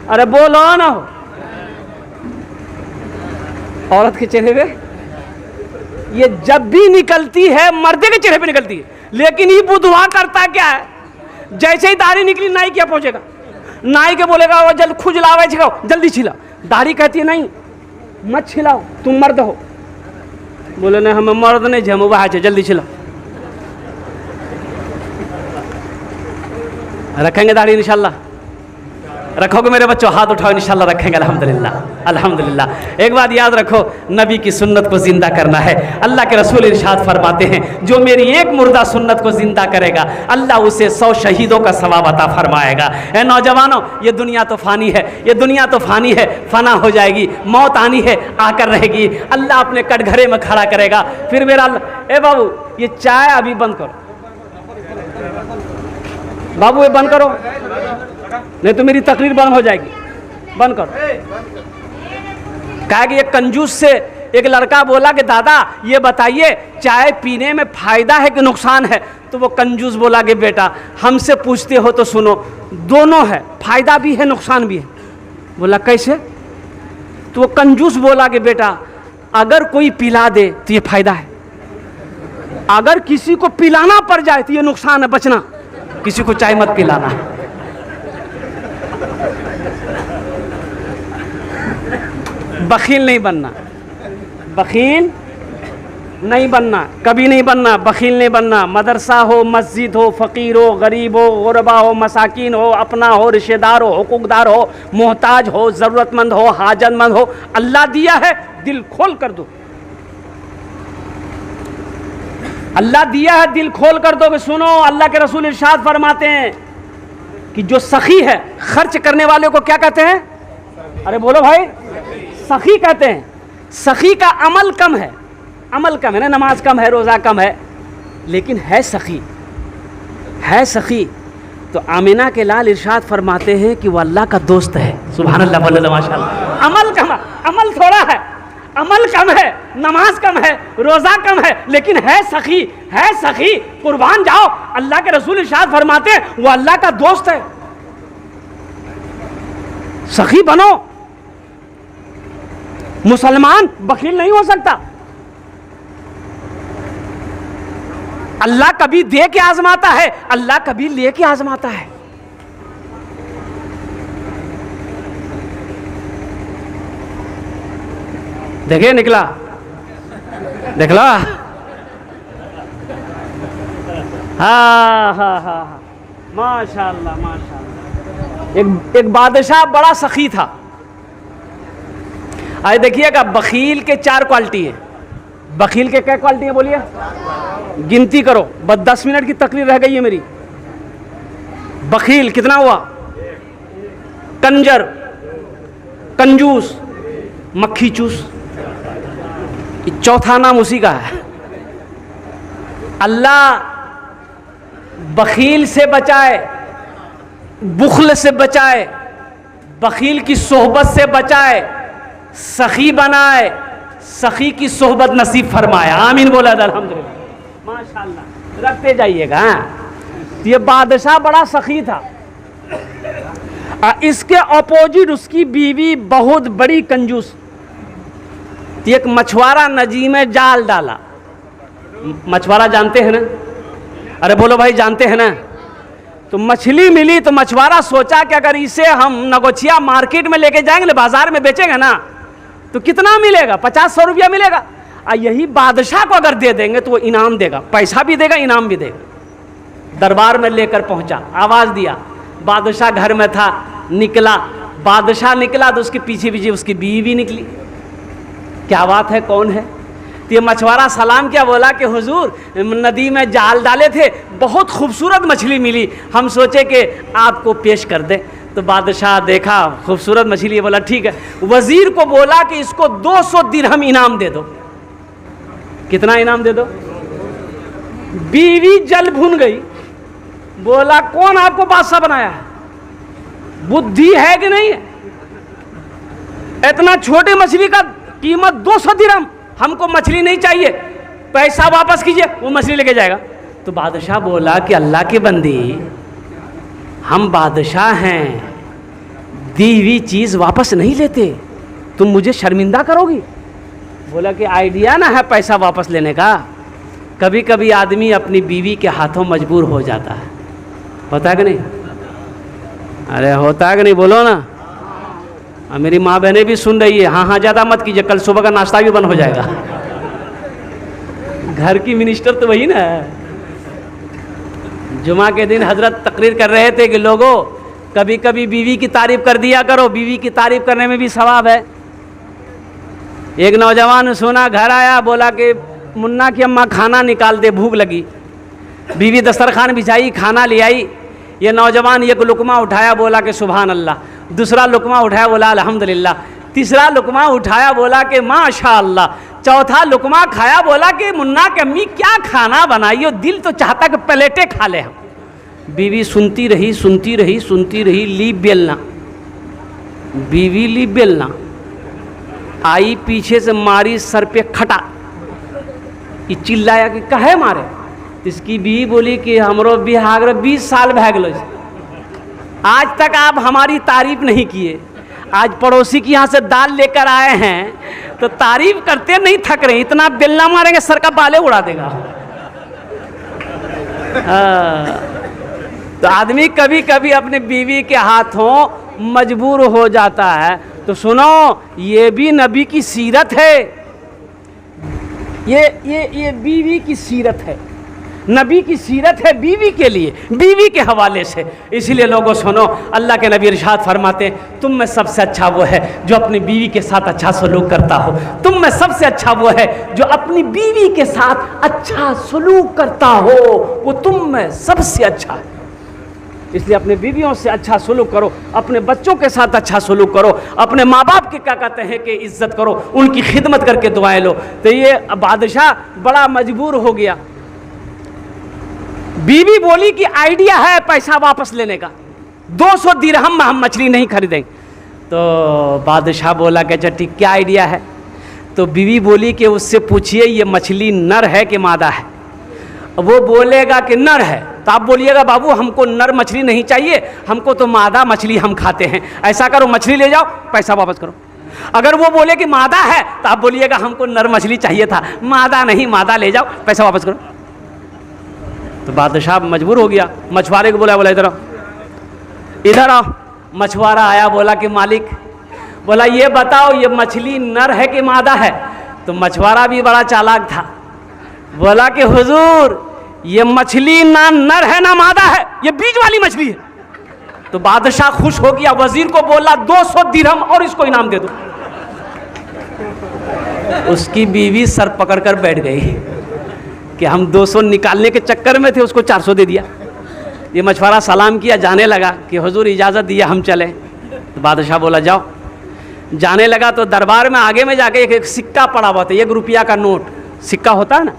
अरे बोलो ना हो। औरत के चेहरे पे ये जब भी निकलती है मर्दे के चेहरे पे निकलती है। लेकिन ये बुधवा करता क्या है? जैसे ही दाढ़ी निकली नाई क्या पहुंचेगा, नाई के बोलेगा वो जल्द खुजलावे छिलाओ, जल्दी छिला। दाढ़ी कहती है नहीं मत छिलाओ, तुम मर्द हो। बोले नहीं हम मर्द नहीं, हम बाहर है, जल्दी छिलाओ। रखेंगे दाढ़ी इंशाल्लाह? रखोगे मेरे बच्चों? हाथ उठाओ, इंशाल्लाह रखेंगे। अल्हम्दुलिल्लाह, अल्हम्दुलिल्लाह। एक बात याद रखो, नबी की सुन्नत को जिंदा करना है। अल्लाह के रसूल इरशाद फरमाते हैं, जो मेरी एक मुर्दा सुन्नत को जिंदा करेगा, अल्लाह उसे 100 शहीदों का सवाब अता फरमाएगा। ए नौजवानों, ये दुनिया तो फानी है, ये दुनिया तो फानी है, फना हो जाएगी, मौत आनी है, आकर रहेगी। अल्लाह अपने कटघरे में खड़ा करेगा। फिर मेरा ए बाबू, ये चाय अभी बंद करो, बाबू ये बंद करो, नहीं तो मेरी तकरीर बंद हो जाएगी, बंद करो। कहा कि एक कंजूस से एक लड़का बोला कि दादा ये बताइए चाय पीने में फ़ायदा है कि नुकसान है? तो वो कंजूस बोला कि बेटा हमसे पूछते हो तो सुनो, दोनों है, फ़ायदा भी है नुकसान भी है। बोला कैसे? तो वो कंजूस बोला कि बेटा अगर कोई पिला दे तो ये फ़ायदा है, अगर किसी को पिलाना पड़ जाए तो ये नुकसान है, बचना। किसी को चाय मत पिलाना। बखील नहीं बनना, बखील नहीं बनना, कभी नहीं बनना, बखील नहीं बनना। मदरसा हो, मस्जिद हो, फ़कीर हो, गरीब हो, गुरबा हो, मसाकिन हो, अपना हो, रिश्तेदार हो, हुकूकदार हो, मोहताज हो, ज़रूरतमंद हो, हाजतमंद हो, अल्लाह दिया है, दिल खोल कर दो। अल्लाह दिया है, दिल खोल कर दो। कि सुनो, अल्लाह के रसूल इरशाद फरमाते हैं कि जो सखी है, खर्च करने वाले को क्या कहते हैं? अरे बोलो भाई, सखी कहते हैं। सखी का अमल कम है, अमल कम है ना, नमाज कम है, रोज़ा कम है, लेकिन है सखी, है सखी। तो आमिना के लाल इरशाद फरमाते हैं कि वह अल्लाह का दोस्त है। सुभान अल्लाह, वल्लाह, माशाअल्लाह। अमल कम है, अमल थोड़ा है, अमल कम है, नमाज कम है, रोज़ा कम है, लेकिन है सखी, है सखी। कुर्बान जाओ, अल्लाह के रसूल इरशाद फरमाते हैं वह अल्लाह का दोस्त है। सखी बनो। मुसलमान बखील नहीं हो सकता। अल्लाह कभी दे के आजमाता है, अल्लाह कभी ले के आजमाता है। देखिए निकला, देखला, हाँ हाँ हाँ, माशाअल्लाह माशाअल्लाह। एक बादशाह बड़ा सखी था। आए देखिएगा, बखील के 4 क्वालिटी है। बखील के क्या क्वालिटी है बोलिए? गिनती करो, बस 10 मिनट की तकरीर रह गई है मेरी। बखील कितना हुआ? कंजर, कंजूस, मक्खी चूस। चौथा नाम उसी का है। अल्लाह बखील से बचाए, बुखल से बचाए, बखील की सोहबत से बचाए, सखी बनाए, सखी की सोहबत नसीब फरमाए। आमीन बोला अल्हम्दुलिल्लाह, माशाअल्लाह। रखते जाइएगा। ये बादशाह बड़ा सखी था। इसके अपोजिट उसकी बीवी बहुत बड़ी कंजूस। एक मछुआरा नदी में जाल डाला। मछुआरा जानते हैं ना? अरे बोलो भाई, जानते हैं ना? तो मछली मिली तो मछुआरा सोचा कि अगर इसे हम नगोचिया मार्केट में लेके जाएंगे, बाजार में बेचेंगे ना, तो कितना मिलेगा? 50-100 रुपया मिलेगा। यही बादशाह को अगर दे देंगे तो वो इनाम देगा, पैसा भी देगा, इनाम भी देगा। दरबार में लेकर पहुंचा, आवाज़ दिया। बादशाह घर में था, निकला। बादशाह निकला तो उसके पीछे पीछे उसकी बीवी भी निकली। क्या बात है, कौन है? तो ये मछुआरा सलाम किया, बोला कि हुजूर, नदी में जाल डाले थे, बहुत खूबसूरत मछली मिली, हम सोचे कि आपको पेश कर दें। तो बादशाह देखा खूबसूरत मछली, बोला ठीक है। वजीर को बोला कि इसको 200 दिरहम इनाम दे दो। कितना इनाम दे दो? बीवी जल भुन गई, बोला कौन आपको बादशाह बनाया है? बुद्धि है कि नहीं है? इतना छोटे मछली का कीमत 200 दिरहम, हमको मछली नहीं चाहिए, पैसा वापस कीजिए। वो मछली लेके जाएगा। तो बादशाह बोला कि अल्लाह के बंदी, हम बादशाह हैं, दी हुई चीज़ वापस नहीं लेते, तुम मुझे शर्मिंदा करोगी। बोला कि आइडिया ना है पैसा वापस लेने का। कभी कभी आदमी अपनी बीवी के हाथों मजबूर हो जाता है, होता है कि नहीं? अरे होता है कि नहीं, बोलो ना। मेरी माँ बहनें भी सुन रही है। हाँ हाँ ज़्यादा मत कीजिए, कल सुबह का नाश्ता भी बंद हो जाएगा। घर की मिनिस्टर तो वही ना। जुमा के दिन हजरत तकरीर कर रहे थे कि लोगों, कभी कभी बीवी की तारीफ कर दिया करो, बीवी की तारीफ करने में भी सवाब है। एक नौजवान सुना, घर आया, बोला कि मुन्ना की अम्मा खाना निकाल दे, भूख लगी। बीवी दस्तरखान बिछाई, खाना ले आई। ये नौजवान एक लुकमा उठाया, बोला कि सुभान अल्लाह। दूसरा लुकमा उठाया, बोला अल्हम्दुलिल्लाह। तीसरा लुकमा उठाया, बोला कि माशाअल्लाह। चौथा लुकमा खाया, बोला कि मुन्ना की अम्मी क्या खाना बनाई हो, दिल तो चाहता कि प्लेटें खा ले हम। बीवी सुनती रही, सुनती रही, सुनती रही। ली बेलना, बीवी ली बेलना आई, पीछे से मारी सर पे खटा। ये चिल्लाया कि कहे मारे? इसकी बीवी बोली कि हमरो बिहार 20 साल भै गलो, आज तक आप हमारी तारीफ नहीं किए। आज पड़ोसी के यहाँ से दाल लेकर आए हैं तो तारीफ करते नहीं थक रहे, इतना बेलना मारेंगे सर का बाले उड़ा देगा। तो आदमी कभी कभी अपने बीवी के हाथों मजबूर हो जाता है। तो सुनो, ये भी नबी की सीरत है, ये बीवी की सीरत है, नबी की सीरत है बीवी के लिए, बीवी के हवाले से। इसलिए लोगों सुनो, अल्लाह के नबी इरशाद फरमाते हैं, तुम में सबसे अच्छा वो है जो अपनी बीवी के साथ अच्छा सलूक करता हो। तुम में सबसे अच्छा वो है जो अपनी बीवी के साथ अच्छा सलूक करता हो, वो तुम में सबसे अच्छा है। इसलिए अपने बीवियों से अच्छा सलूक करो, अपने बच्चों के साथ अच्छा सलूक करो, अपने माँ बाप के क्या कहते हैं कि इज्जत करो, उनकी खिदमत करके दुआएं लो। तो ये बादशाह बड़ा मजबूर हो गया। बीवी बोली कि आइडिया है पैसा वापस लेने का, 200 दिरहम में हम मछली नहीं खरीदेंगे। तो बादशाह बोला कि अच्छा ठीक, क्या आइडिया है? तो बीवी बोली कि उससे पूछिए ये मछली नर है कि मादा है। वो बोलेगा कि नर है, तो आप बोलिएगा बाबू हमको नर मछली नहीं चाहिए, हमको तो मादा मछली हम खाते हैं, ऐसा करो मछली ले जाओ, पैसा वापस करो। अगर वो बोले कि मादा है तो आप बोलिएगा हमको नर मछली चाहिए था, मादा नहीं, मादा ले जाओ, पैसा वापस करो। तो बादशाह मजबूर हो गया, मछुआरे को बोला इधर आओ, इधर आओ। मछुआरा आया, बोला कि मालिक, बोला ये बताओ ये मछली नर है कि मादा है? तो मछुआरा भी बड़ा चालाक था, बोला कि हुजूर ये मछली ना नर है ना मादा है, ये बीज वाली मछली है। तो बादशाह खुश हो गया, वजीर को बोला 200 दिरहम और इसको इनाम दे दो। उसकी बीवी सर पकड़कर बैठ गई कि हम 200 निकालने के चक्कर में थे, उसको 400 दे दिया। ये मछुआरा सलाम किया, जाने लगा कि हुजूर इजाज़त दिया हम चले। तो बादशाह बोला जाओ। जाने लगा तो दरबार में आगे में जाके एक सिक्का पड़ा हुआ था, 1 रुपया का नोट सिक्का होता है ना।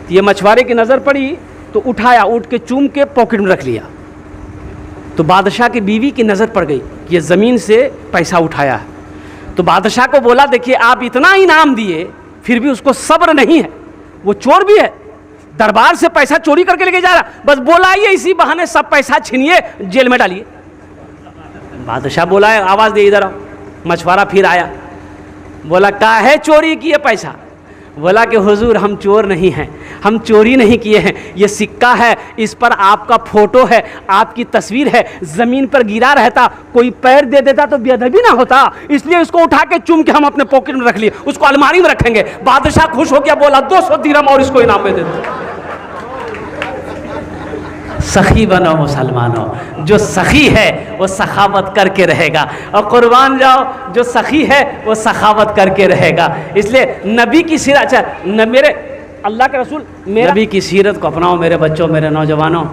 ये मछुआरे की नज़र पड़ी तो उठाया, उठ के चूम के पॉकेट में रख लिया। तो बादशाह की बीवी की नज़र पड़ गई कि ये ज़मीन से पैसा उठाया है। तो बादशाह को बोला देखिए आप इतना इनाम दिए फिर भी उसको सब्र नहीं है, वो चोर भी है, दरबार से पैसा चोरी करके लेके जा रहा, बस बोलाइए इसी बहाने सब पैसा छीनिए जेल में डालिए। बादशाह बोला आवाज़ दे इधर आओ। मछुआरा फिर आया, बोला काहे चोरी किए पैसा? बोला कि हुजूर हम चोर नहीं हैं, हम चोरी नहीं किए हैं, ये सिक्का है, इस पर आपका फोटो है, आपकी तस्वीर है, ज़मीन पर गिरा रहता, कोई पैर दे देता तो बेअदबी ना होता, इसलिए उसको उठा के चूम के हम अपने पॉकेट में रख लिए, उसको अलमारी में रखेंगे। बादशाह खुश हो गया, बोला 200 दिरहम और इसको इनाम में दे दो। सखी बनो मुसलमानों, जो सखी है वो सखावत करके रहेगा, और कुर्बान जाओ जो सखी है वो सखावत करके रहेगा। इसलिए नबी की सीरत, अच्छा मेरे अल्लाह के रसूल, नबी की सीरत को अपनाओ मेरे बच्चों, मेरे नौजवानों।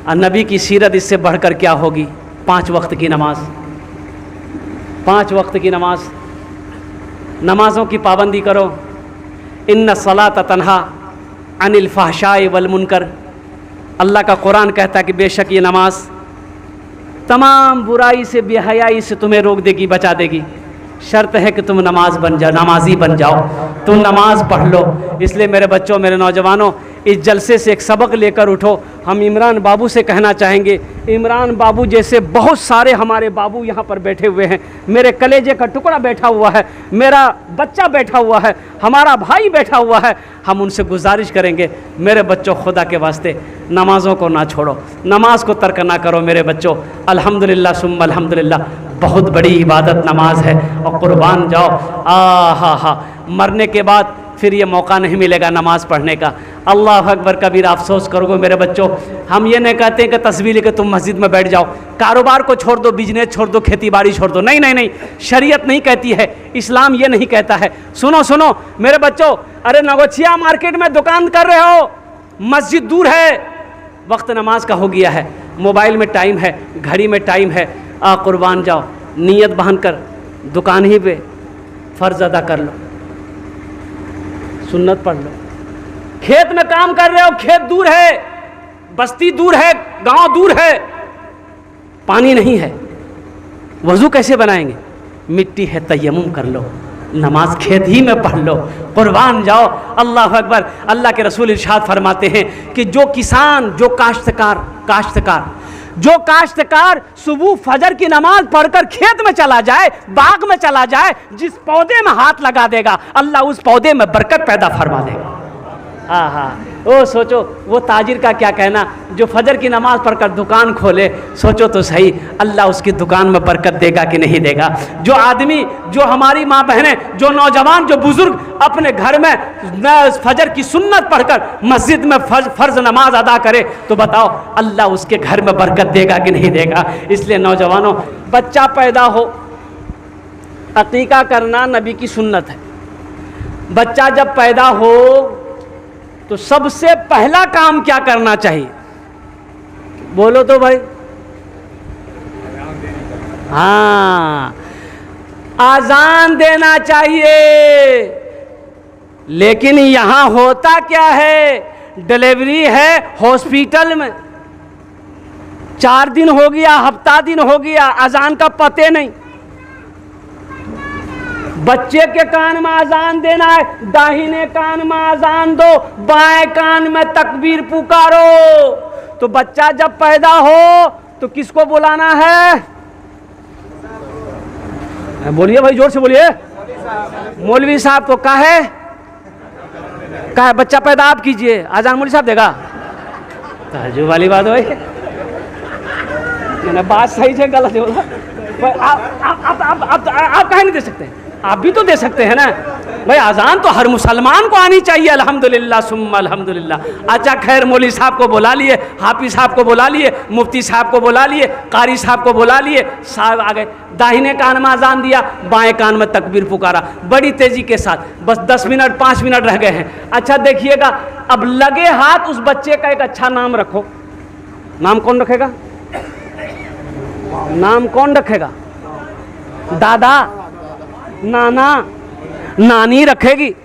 और नबी की सीरत इससे बढ़कर क्या होगी? 5 वक्त की नमाज, 5 वक्त की नमाज, नमाज़ों की पाबंदी करो। इन्ना सलात तन्हा अनिल फहशाए वल मुनकर, अल्लाह का कुरान कहता है कि बेशक ये नमाज तमाम बुराई से, बेहयाई से तुम्हें रोक देगी, बचा देगी। शर्त है कि तुम नमाज बन जाओ, नमाजी बन जाओ, तुम नमाज पढ़ लो। इसलिए मेरे बच्चों, मेरे नौजवानों, इस जलसे से एक सबक लेकर उठो। हम इमरान बाबू से कहना चाहेंगे, इमरान बाबू जैसे बहुत सारे हमारे बाबू यहाँ पर बैठे हुए हैं, मेरे कलेजे का टुकड़ा बैठा हुआ है, मेरा बच्चा बैठा हुआ है, हमारा भाई बैठा हुआ है। हम उनसे गुजारिश करेंगे, मेरे बच्चों खुदा के वास्ते नमाज़ों को ना छोड़ो, नमाज को तर्क ना करो मेरे बच्चों। अल्हम्दुलिल्लाह सुम्मा अल्हम्दुलिल्लाह, बहुत बड़ी इबादत नमाज है, और कुर्बान जाओ। हा मरने के बाद फिर ये मौका नहीं मिलेगा नमाज़ पढ़ने का। अल्लाह अकबर, कबीर अफसोस करोगे मेरे बच्चों। हम ये नहीं कहते कि तस्वीर लेके तुम मस्जिद में बैठ जाओ, कारोबार को छोड़ दो, बिजनेस छोड़ दो, खेती बाड़ी छोड़ दो। नहीं नहीं नहीं, शरीयत नहीं कहती है, इस्लाम ये नहीं कहता है। सुनो सुनो मेरे बच्चों, अरे नगोचिया मार्केट में दुकान कर रहे हो, मस्जिद दूर है, वक्त नमाज का हो गया है, मोबाइल में टाइम है, घड़ी में टाइम है, कुर्बान जाओ, नीयत बहन कर दुकान ही पे फ़र्ज़ अदा कर लो, सुन्नत पढ़ लो। खेत में काम कर रहे हो, खेत दूर है, बस्ती दूर है, गांव दूर है, पानी नहीं है, वज़ू कैसे बनाएंगे? मिट्टी है, तयम्मुम कर लो, नमाज खेत ही में पढ़ लो, कुर्बान जाओ। अल्लाह अकबर। अल्लाह के रसूल इरशाद फरमाते हैं कि जो किसान, जो काश्तकार सुबह फजर की नमाज पढ़कर खेत में चला जाए, बाग में चला जाए, जिस पौधे में हाथ लगा देगा अल्लाह उस पौधे में बरकत पैदा फरमा देगा। हाँ हाँ, वो सोचो वो ताजिर का क्या कहना जो फजर की नमाज पढ़कर दुकान खोले, सोचो तो सही अल्लाह उसकी दुकान में बरकत देगा कि नहीं देगा। जो आदमी, जो हमारी माँ बहनें, जो नौजवान, जो बुजुर्ग अपने घर में फजर की सुन्नत पढ़कर मस्जिद में फर्ज नमाज अदा करे, तो बताओ अल्लाह उसके घर में बरकत देगा कि नहीं देगा। इसलिए नौजवानों, बच्चा पैदा हो, अकीका करना नबी की सुन्नत है। बच्चा जब पैदा हो तो सबसे पहला काम क्या करना चाहिए, बोलो तो भाई। हाँ, आजान देना चाहिए। लेकिन यहां होता क्या है, डिलीवरी है हॉस्पिटल में, 4 दिन हो गया, हफ्ता दिन हो गया, अजान का पते नहीं। बच्चे के कान में अजान देना है, दाहिने कान में अजान दो, बाएं कान में तकबीर पुकारो। तो बच्चा जब पैदा हो तो किसको बुलाना है, बोलिए भाई, जोर से बोलिए। मौलवी साहब को कहा है बच्चा पैदा आप कीजिए, अजान मौलवी साहब देगा। ताजुब वाली बात है भाई, बात सही से गलत है बोला। आप कहीं नहीं दे सकते, आप भी तो दे सकते हैं ना भाई। अजान तो हर मुसलमान को आनी चाहिए, अल्हम्दुलिल्लाह सुम्मा अल्हम्दुलिल्लाह। अच्छा खैर, मौलवी साहब को बुला लिए, हाफिज साहब को बुला लिए, मुफ्ती साहब को बुला लिए, कारी साहब को बुला लिए, साहब आ गए, दाहिने कान में अजान दिया, बाएं कान में तकबीर पुकारा, बड़ी तेजी के साथ। बस 10 मिनट 5 मिनट रह गए हैं। अच्छा देखिएगा, अब लगे हाथ उस बच्चे का एक अच्छा नाम रखो। नाम कौन रखेगा, नाम कौन रखेगा, दादा, नाना, नानी रखेगी,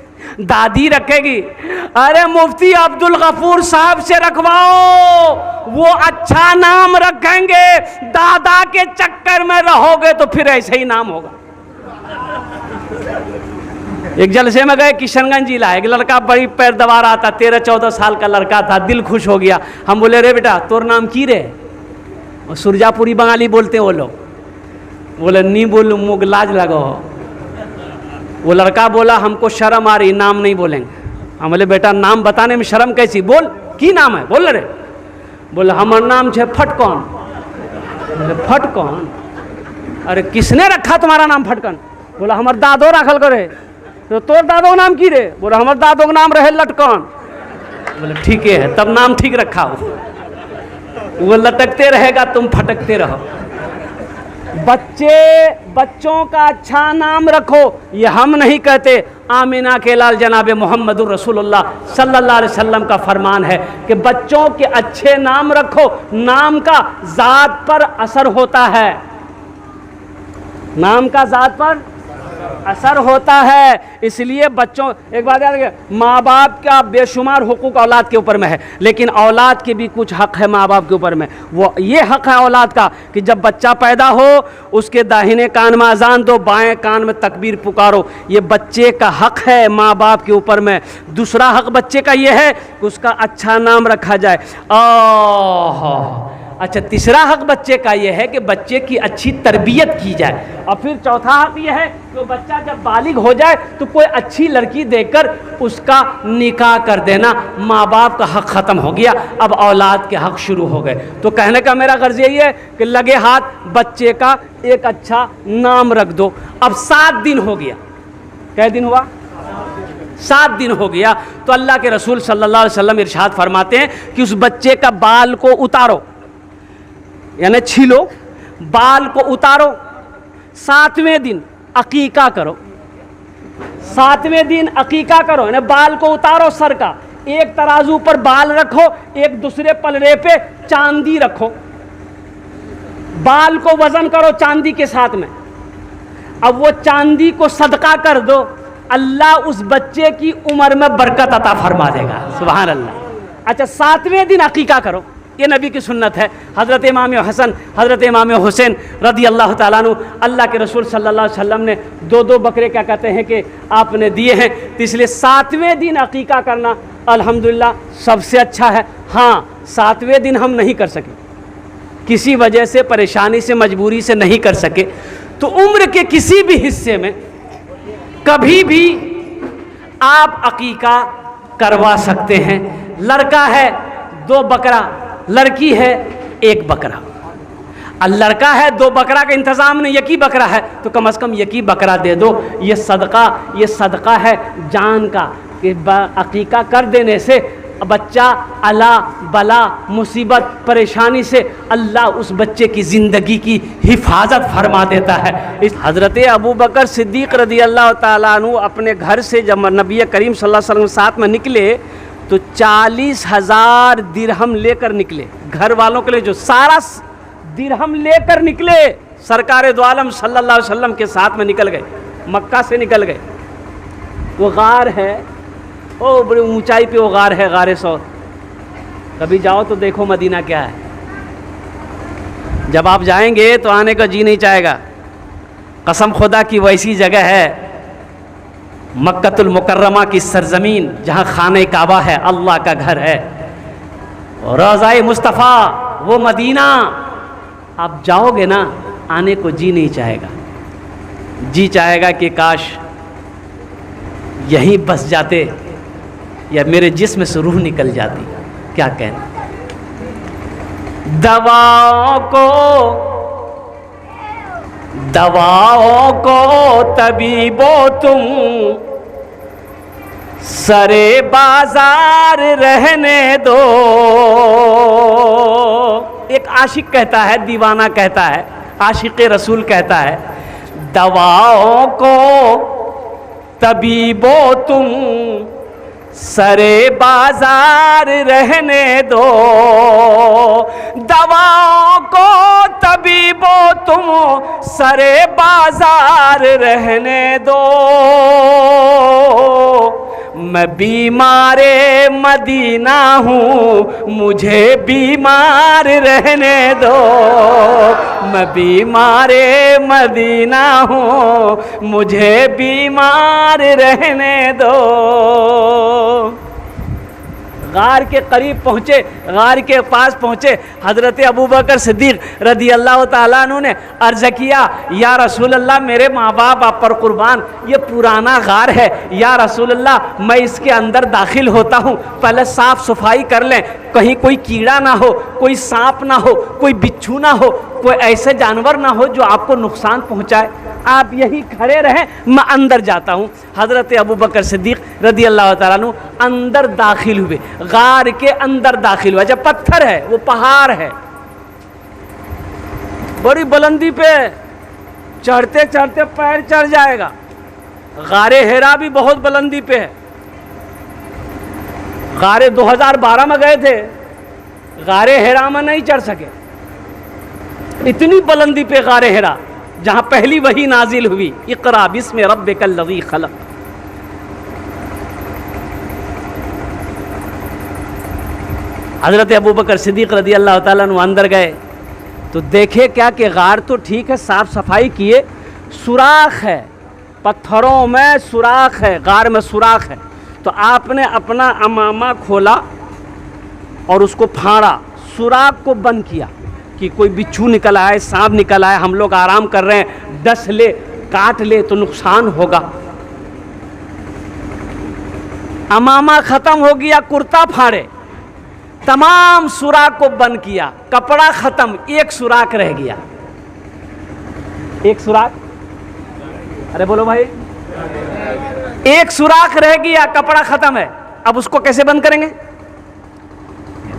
दादी रखेगी। अरे मुफ्ती अब्दुल गफूर साहब से रखवाओ, वो अच्छा नाम रखेंगे। दादा के चक्कर में रहोगे तो फिर ऐसे ही नाम होगा। एक जलसे में गए किशनगंज जिला, एक लड़का बड़ी पैर दबा रहा था, 13-14 साल का लड़का था, दिल खुश हो गया। हम बोले रे बेटा तोर नाम की रे, और सुरजापुरी बंगाली बोलते वो लोग, बोले नहीं बोलूँ मुँह लाज लगो। वो लड़का बोला हमको शर्म आ रही, नाम नहीं बोलेंगे। हम बोले बेटा नाम बताने में शर्म कैसी, बोल की नाम है, बोल रे। बोले हमार नाम है फटकन। बोले फटकन, अरे किसने रखा तुम्हारा नाम फटकन? बोला हमार दादो रखल करे। तो तोर दादो नाम की रे? बोला हमार दादो का नाम रहे लटकन। बोले ठीक है, तब नाम ठीक रखा हो, वो लटकते रहेगा तुम फटकते रहो। बच्चों का अच्छा नाम रखो, ये हम नहीं कहते, आमिना के लाल जनाब मोहम्मदुर रसूलुल्लाह सल्लल्लाहु अलैहि वसल्लम का फरमान है कि बच्चों के अच्छे नाम रखो। नाम का जात पर असर होता है, नाम का जात पर असर होता है। इसलिए बच्चों, एक बात याद रखिए, माँ बाप का बेशुमार हुकूक औलाद के ऊपर में है, लेकिन औलाद के भी कुछ हक है माँ बाप के ऊपर में। वो ये हक है औलाद का कि जब बच्चा पैदा हो उसके दाहिने कान में अजान दो, बाएं कान में तकबीर पुकारो। ये बच्चे का हक है माँ बाप के ऊपर में। दूसरा हक बच्चे का ये है कि उसका अच्छा नाम रखा जाए। अच्छा, तीसरा हक बच्चे का यह है कि बच्चे की अच्छी तरबियत की जाए। और फिर चौथा हक यह है कि बच्चा जब बालिग हो जाए तो कोई अच्छी लड़की देकर उसका निकाह कर देना। माँ बाप का हक ख़त्म हो गया, अब औलाद के हक शुरू हो गए। तो कहने का मेरा गर्ज यही है कि लगे हाथ बच्चे का एक अच्छा नाम रख दो। अब 7 दिन हो गया, कै दिन हुआ? 7 दिन हो गया। तो अल्लाह के रसूल सल्लल्लाहु अलैहि वसल्लम इरशाद फरमाते हैं कि उस बच्चे का बाल को उतारो, यानी छीलो, बाल को उतारो। 7वें दिन अकीका करो, 7वें दिन अकीका करो, यानी बाल को उतारो सर का। एक तराजू पर बाल रखो, एक दूसरे पलड़े पे चांदी रखो, बाल को वजन करो चांदी के साथ में। अब वो चांदी को सदका कर दो, अल्लाह उस बच्चे की उम्र में बरकत अता फरमा देगा। सुभान अल्लाह। अच्छा, 7वें दिन अकीका करो, ये नबी की सुन्नत है। हज़रत इमाम हसन, हज़रत इमाम हुसैन रदी अल्लाह ताला अन्हु, अल्लाह के रसूल सल्लल्लाहु अलैहि वसल्लम ने 2-2 बकरे क्या कहते हैं कि आपने दिए हैं। तो इसलिए 7वें दिन अकीका करना अल्हम्दुलिल्लाह सबसे अच्छा है। हाँ, 7वें दिन हम नहीं कर सके, किसी वजह से, परेशानी से, मजबूरी से नहीं कर सके, तो उम्र के किसी भी हिस्से में कभी भी आप अकीका करवा सकते हैं। लड़का है 2 बकरा, लड़की है 1 बकरा। और लड़का है 2 बकरा का इंतज़ाम नहीं, 1 ही बकरा है तो कम से कम 1 ही बकरा दे दो। ये सदका है जान का, कि अकीका कर देने से बच्चा अला बला मुसीबत परेशानी से अल्लाह उस बच्चे की ज़िंदगी की हिफाजत फरमा देता है। इस हज़रत अबू बकर सिद्दीक़ रज़ी अल्लाह ताला अन्हु अपने घर से जब नबी करीम सल्लल्लाहु अलैहि वसल्लम साथ में निकले तो 40,000 दिरहम लेकर निकले। घर वालों के लिए जो सारा दिरहम लेकर निकले, सरकार दो आलम सल्लल्लाहु अलैहि वसल्लम के साथ में निकल गए, मक्का से निकल गए। वो गार है, ओ बड़ी ऊंचाई पे वो गार है, गारे सौर। कभी जाओ तो देखो मदीना क्या है, जब आप जाएंगे तो आने का जी नहीं चाहेगा। कसम खुदा की वैसी जगह है मक्कतुल मुकर्रमा की सरजमीन, जहाँ खाने काबा है, अल्लाह का घर है, रोज़ाए मुस्तफ़ा वो मदीना। आप जाओगे ना, आने को जी नहीं चाहेगा, जी चाहेगा कि काश यहीं बस जाते या मेरे जिस्म से रूह निकल जाती। क्या कहना, दवाओं को तबीबो तुम सरे बाजार रहने दो। एक आशिक कहता है, दीवाना कहता है, आशिक रसूल कहता है, दवाओं को तबीबो तुम सरे बाजार रहने दो, दवाओं को तबीबो तुम सरे बाजार रहने दो। मैं बीमारे मदीना हूँ, मुझे बीमार रहने दो। मैं बीमारे मदीना हूँ, मुझे बीमार रहने दो। गार के करीब पहुँचे, गार के पास पहुँचे, हज़रत अबू बकर सिद्दीक़ रज़ी अल्लाह ताला अन्हु ने अर्ज़ किया, या रसूल अल्लाह मेरे माँ बाप आप पर कुर्बान, ये पुराना गार है, या रसूल अल्लाह मैं इसके अंदर दाखिल होता हूँ, पहले साफ़ सफाई कर लें, कहीं कोई कीड़ा ना हो, कोई सांप ना हो, कोई बिच्छू ना हो, कोई ऐसे जानवर ना हो जो आपको नुकसान पहुँचाए, आप यही खड़े रहें, मैं अंदर जाता हूँ। हज़रत अबू बकर सिद्दीक़ रज़ी अल्लाह ताला अन्हु अंदर दाखिल हुए, गार के अंदर दाखिल हुआ। जब पत्थर है, वो पहाड़ है, बड़ी बुलंदी पे, चढ़ते चढ़ते पैर चढ़ जाएगा। गारे हिरा भी बहुत बुलंदी पे है। गारे 2012 में गए थे, गारे हिरा में नहीं चढ़ सके, इतनी बुलंदी पे गारे हिरा, जहां पहली वही नाजिल हुई, इक़रा बिस्मि रब्बिकल लज़ी खलक़। हज़रत अबू बकर सिद्दीक़ रज़ी अल्लाह ताला अन्हु अंदर गए तो देखे क्या कि गार तो ठीक है, साफ़ सफाई किए, सुराख है, पत्थरों में सुराख है, गार में सुराख है। तो आपने अपना अमामा खोला और उसको फाड़ा, सुराख को बंद किया कि कोई बिच्छू निकल आए, सांप निकल आए, हम लोग आराम कर रहे हैं, डस ले काट ले तो नुकसान होगा। अमामा ख़त्म हो गया, कुर्ता फाड़े, तमाम सुराख को बंद किया, कपड़ा ख़त्म, एक सुराख रह गया। एक सुराख, अरे बोलो भाई, एक सुराख रह गया, कपड़ा ख़त्म है, अब उसको कैसे बंद करेंगे?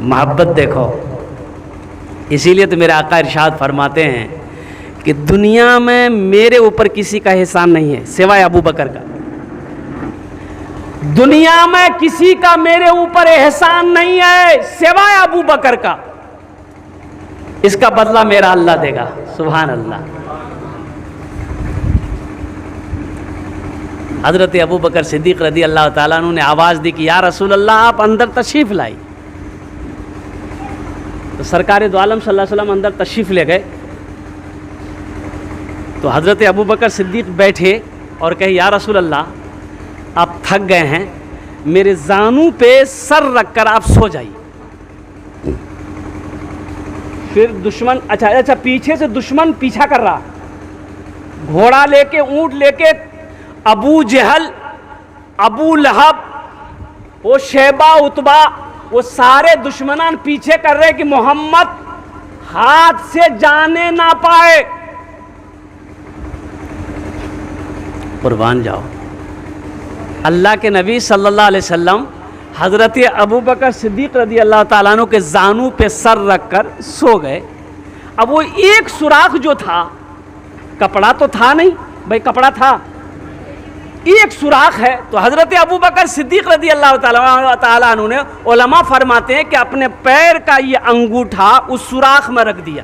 मोहब्बत देखो। इसीलिए तो मेरे आका इरशाद फरमाते हैं कि दुनिया में मेरे ऊपर किसी का एहसान नहीं है सिवाय अबू बकर का। दुनिया में किसी का मेरे ऊपर एहसान नहीं है सिवाय अबू बकर का। इसका बदला मेरा अल्लाह देगा। सुभान अल्लाह। हज़रत अबू बकर सिद्दीक़ रज़ी अल्लाह ताला अन्हु ने आवाज़ दी कि या रसूल अल्लाह आप अंदर तशरीफ़ लाई। तो सरकार दो आलम सल्लल्लाहु अलैहि वसल्लम अंदर तशरीफ़ ले गए। तो हज़रत अबू बकर सिद्दीक़ बैठे और कहे या रसूल अल्लाह आप थक गए हैं, मेरे जानू पे सर रख कर आप सो जाइए। फिर दुश्मन अच्छा पीछे से दुश्मन पीछा कर रहा, घोड़ा लेके ऊंट लेके अबू जहल, अबू लहब, वो शेबा उतबा वो सारे दुश्मनान पीछे कर रहे कि मोहम्मद हाथ से जाने ना पाए। कुर्बान जाओ, अल्लाह के नबी सल्लल्लाहु अलैहि वसल्लम हज़रत अबू बकर सिद्दीक़ रज़ी अल्लाह ताला अन्हु के जानू पे सर रखकर सो गए। अब वो एक सुराख जो था, कपड़ा तो था नहीं भाई, कपड़ा था, एक सुराख है, तो हज़रत अबू बकर सिद्दीक़ रज़ी अल्लाह ताला अन्हु ने, उलमा फरमाते हैं कि अपने पैर का ये अंगूठा उस सुराख में रख दिया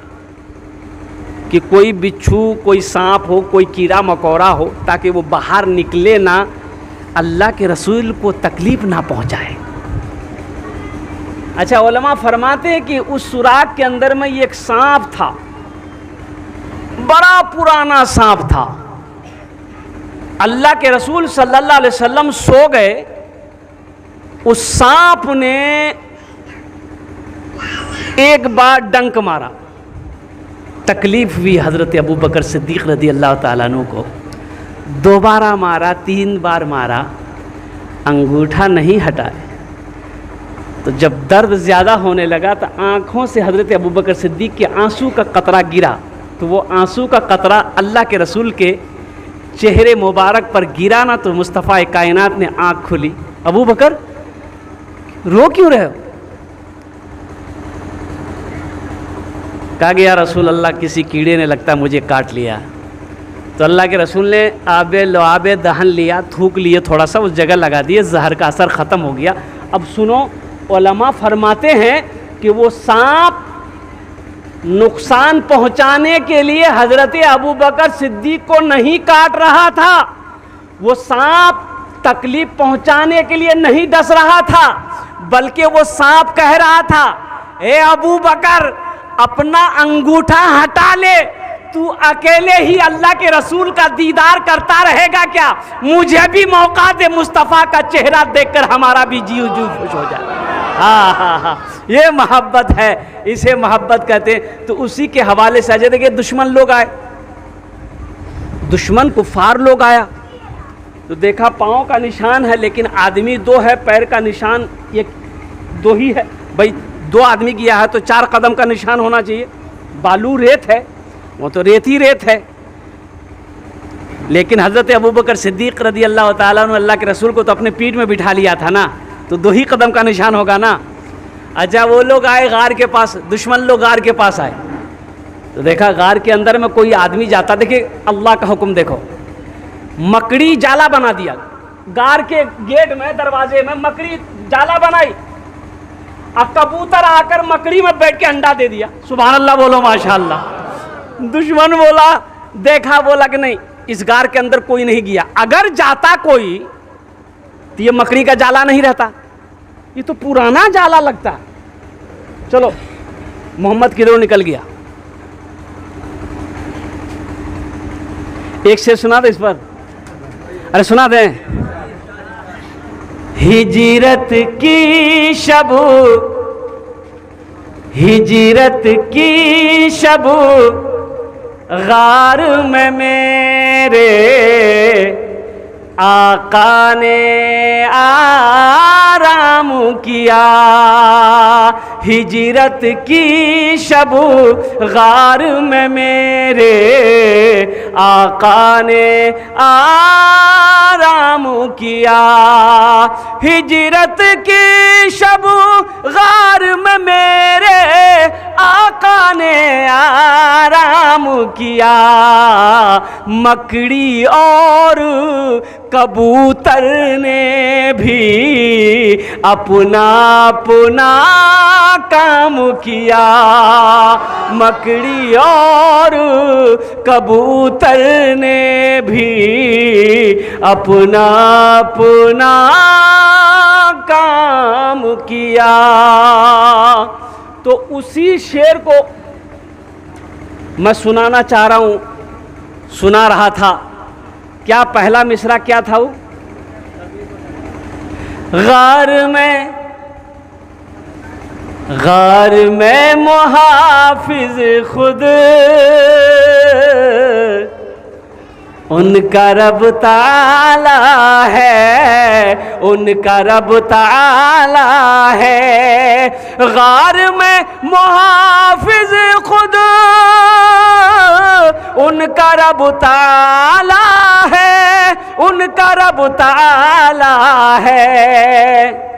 कि कोई बिच्छू, कोई सांप हो, कोई कीड़ा मकोड़ा हो, ताकि वो बाहर निकले ना, अल्लाह के रसूल को तकलीफ़ ना पहुँचाए। अच्छा, उलमा फरमाते हैं कि उस सुराख के अंदर में एक सांप था, बड़ा पुराना सांप था। अल्लाह के रसूल सल्लल्लाहु अलैहि वसल्लम सो गए, उस सांप ने एक बार डंक मारा, तकलीफ हुई हज़रत अबू बकर सिद्दीक़ रज़ी अल्लाह ताला अन्हु को। दोबारा मारा, 3 बार मारा, अंगूठा नहीं हटाए। तो जब दर्द ज़्यादा होने लगा तो आँखों से हज़रत अबू बकर सिद्दीक़ के आंसू का कतरा गिरा, तो वो आंसू का कतरा अल्लाह के रसूल के चेहरे मुबारक पर गिरा ना, तो मुस्तफ़ा कायनात ने आँख खुली। अबू बकर रो क्यों रहे हो? कहा गया रसूल अल्लाह, किसी कीड़े ने लगता मुझे काट लिया। तो अल्लाह के रसूल ने आबे लुआबे दहन लिया, थूक लिए, थोड़ा सा उस जगह लगा दिए, जहर का असर ख़त्म हो गया। अब सुनो, उलमा फरमाते हैं कि वो सांप नुकसान पहुंचाने के लिए हज़रत अबू बकर सिद्दीक़ को नहीं काट रहा था, वो सांप तकलीफ पहुंचाने के लिए नहीं डस रहा था, बल्कि वो सांप कह रहा था, ए अबू बकर, अपना अंगूठा हटा ले, तू अकेले ही अल्लाह के रसूल का दीदार करता रहेगा क्या? मुझे भी मौका दे, मुस्तफ़ा का चेहरा देखकर हमारा भी जी जू खुश हो जाए। हाँ हाँ हाँ, ये मोहब्बत है, इसे मोहब्बत कहते हैं। तो उसी के हवाले से अजय देखिए, दुश्मन लोग आए, दुश्मन कुफार लोग आया, तो देखा पाँव का निशान है, लेकिन आदमी 2 है, पैर का निशान ये 2 ही है। भाई 2 आदमी गया है तो 4 कदम का निशान होना चाहिए। बालू रेत है, वो तो रेत ही रेत है। लेकिन हज़रत अबू बकर सिद्दीक़ रज़ी अल्लाह ताला अन्हु अल्लाह के रसूल को तो अपने पीठ में बिठा लिया था ना, तो 2 ही कदम का निशान होगा ना। अच्छा, वो लोग आए गार के पास, दुश्मन लोग गार के पास आए, तो देखा गार के अंदर में कोई आदमी जाता। देखिए अल्लाह का हुक्म देखो, मकड़ी जाला बना दिया, गार के गेट में, दरवाजे में मकड़ी जाला बनाई, अब कबूतर आकर मकड़ी में बैठ के अंडा दे दिया। सुभान अल्लाह बोलो, माशाअल्लाह। दुश्मन बोला, देखा, बोला कि नहीं, इस गार के अंदर कोई नहीं गया, अगर जाता कोई तो ये मकड़ी का जाला नहीं रहता, ये तो पुराना जाला लगता। चलो, मोहम्मद किधर निकल गया। एक से सुना दे इस पर, अरे सुना दे। हिजरत की शब, हिजरत की शब, गार में मेरे आका ने आराम किया। हिजरत की शब, गार में मेरे आका ने आराम किया। हिजरत की शब, गार में मेरे आका ने आराम किया। मकड़ी और कबूतर ने भी अपना अपना काम किया। मकड़ी और कबूतर ने भी अपना अपना काम किया। तो उसी शेर को मैं सुनाना चाह रहा हूँ, सुना रहा था। क्या पहला मिसरा क्या था वो? गार में मुहाफिज खुद उनका रब ताला है, उनका रब ताला है। गार में मुहाफिज खुद उनका रब ताला है, उनका रब ताला है।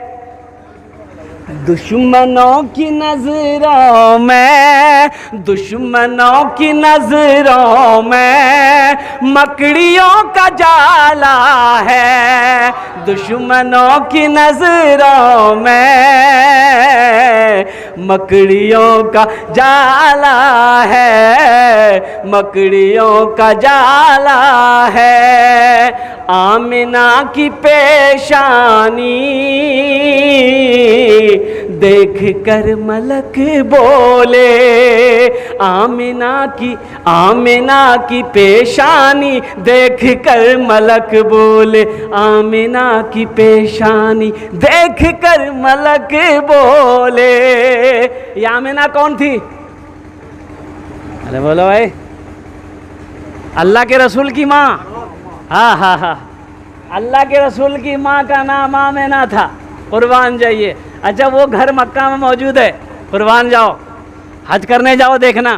दुश्मनों की नजरों में, दुश्मनों की नजरों में मकड़ियों का जाला है। दुश्मनों की नजरों में मकड़ियों का जाला है, मकड़ियों का जाला है। आमिना की पेशानी देख कर मलक बोले, आमिना की पेशानी देख कर मलक बोले, आमिना की पेशानी देख कर मलक बोले। ये आमिना कौन थी? अरे बोलो भाई, अल्लाह के रसूल की माँ। हाँ हाँ हाँ, अल्लाह के रसूल की माँ का नाम आमिना था। कुर्बान जाइए। अच्छा, वो घर मक्का में मौजूद है, कुर्बान जाओ, हज करने जाओ, देखना।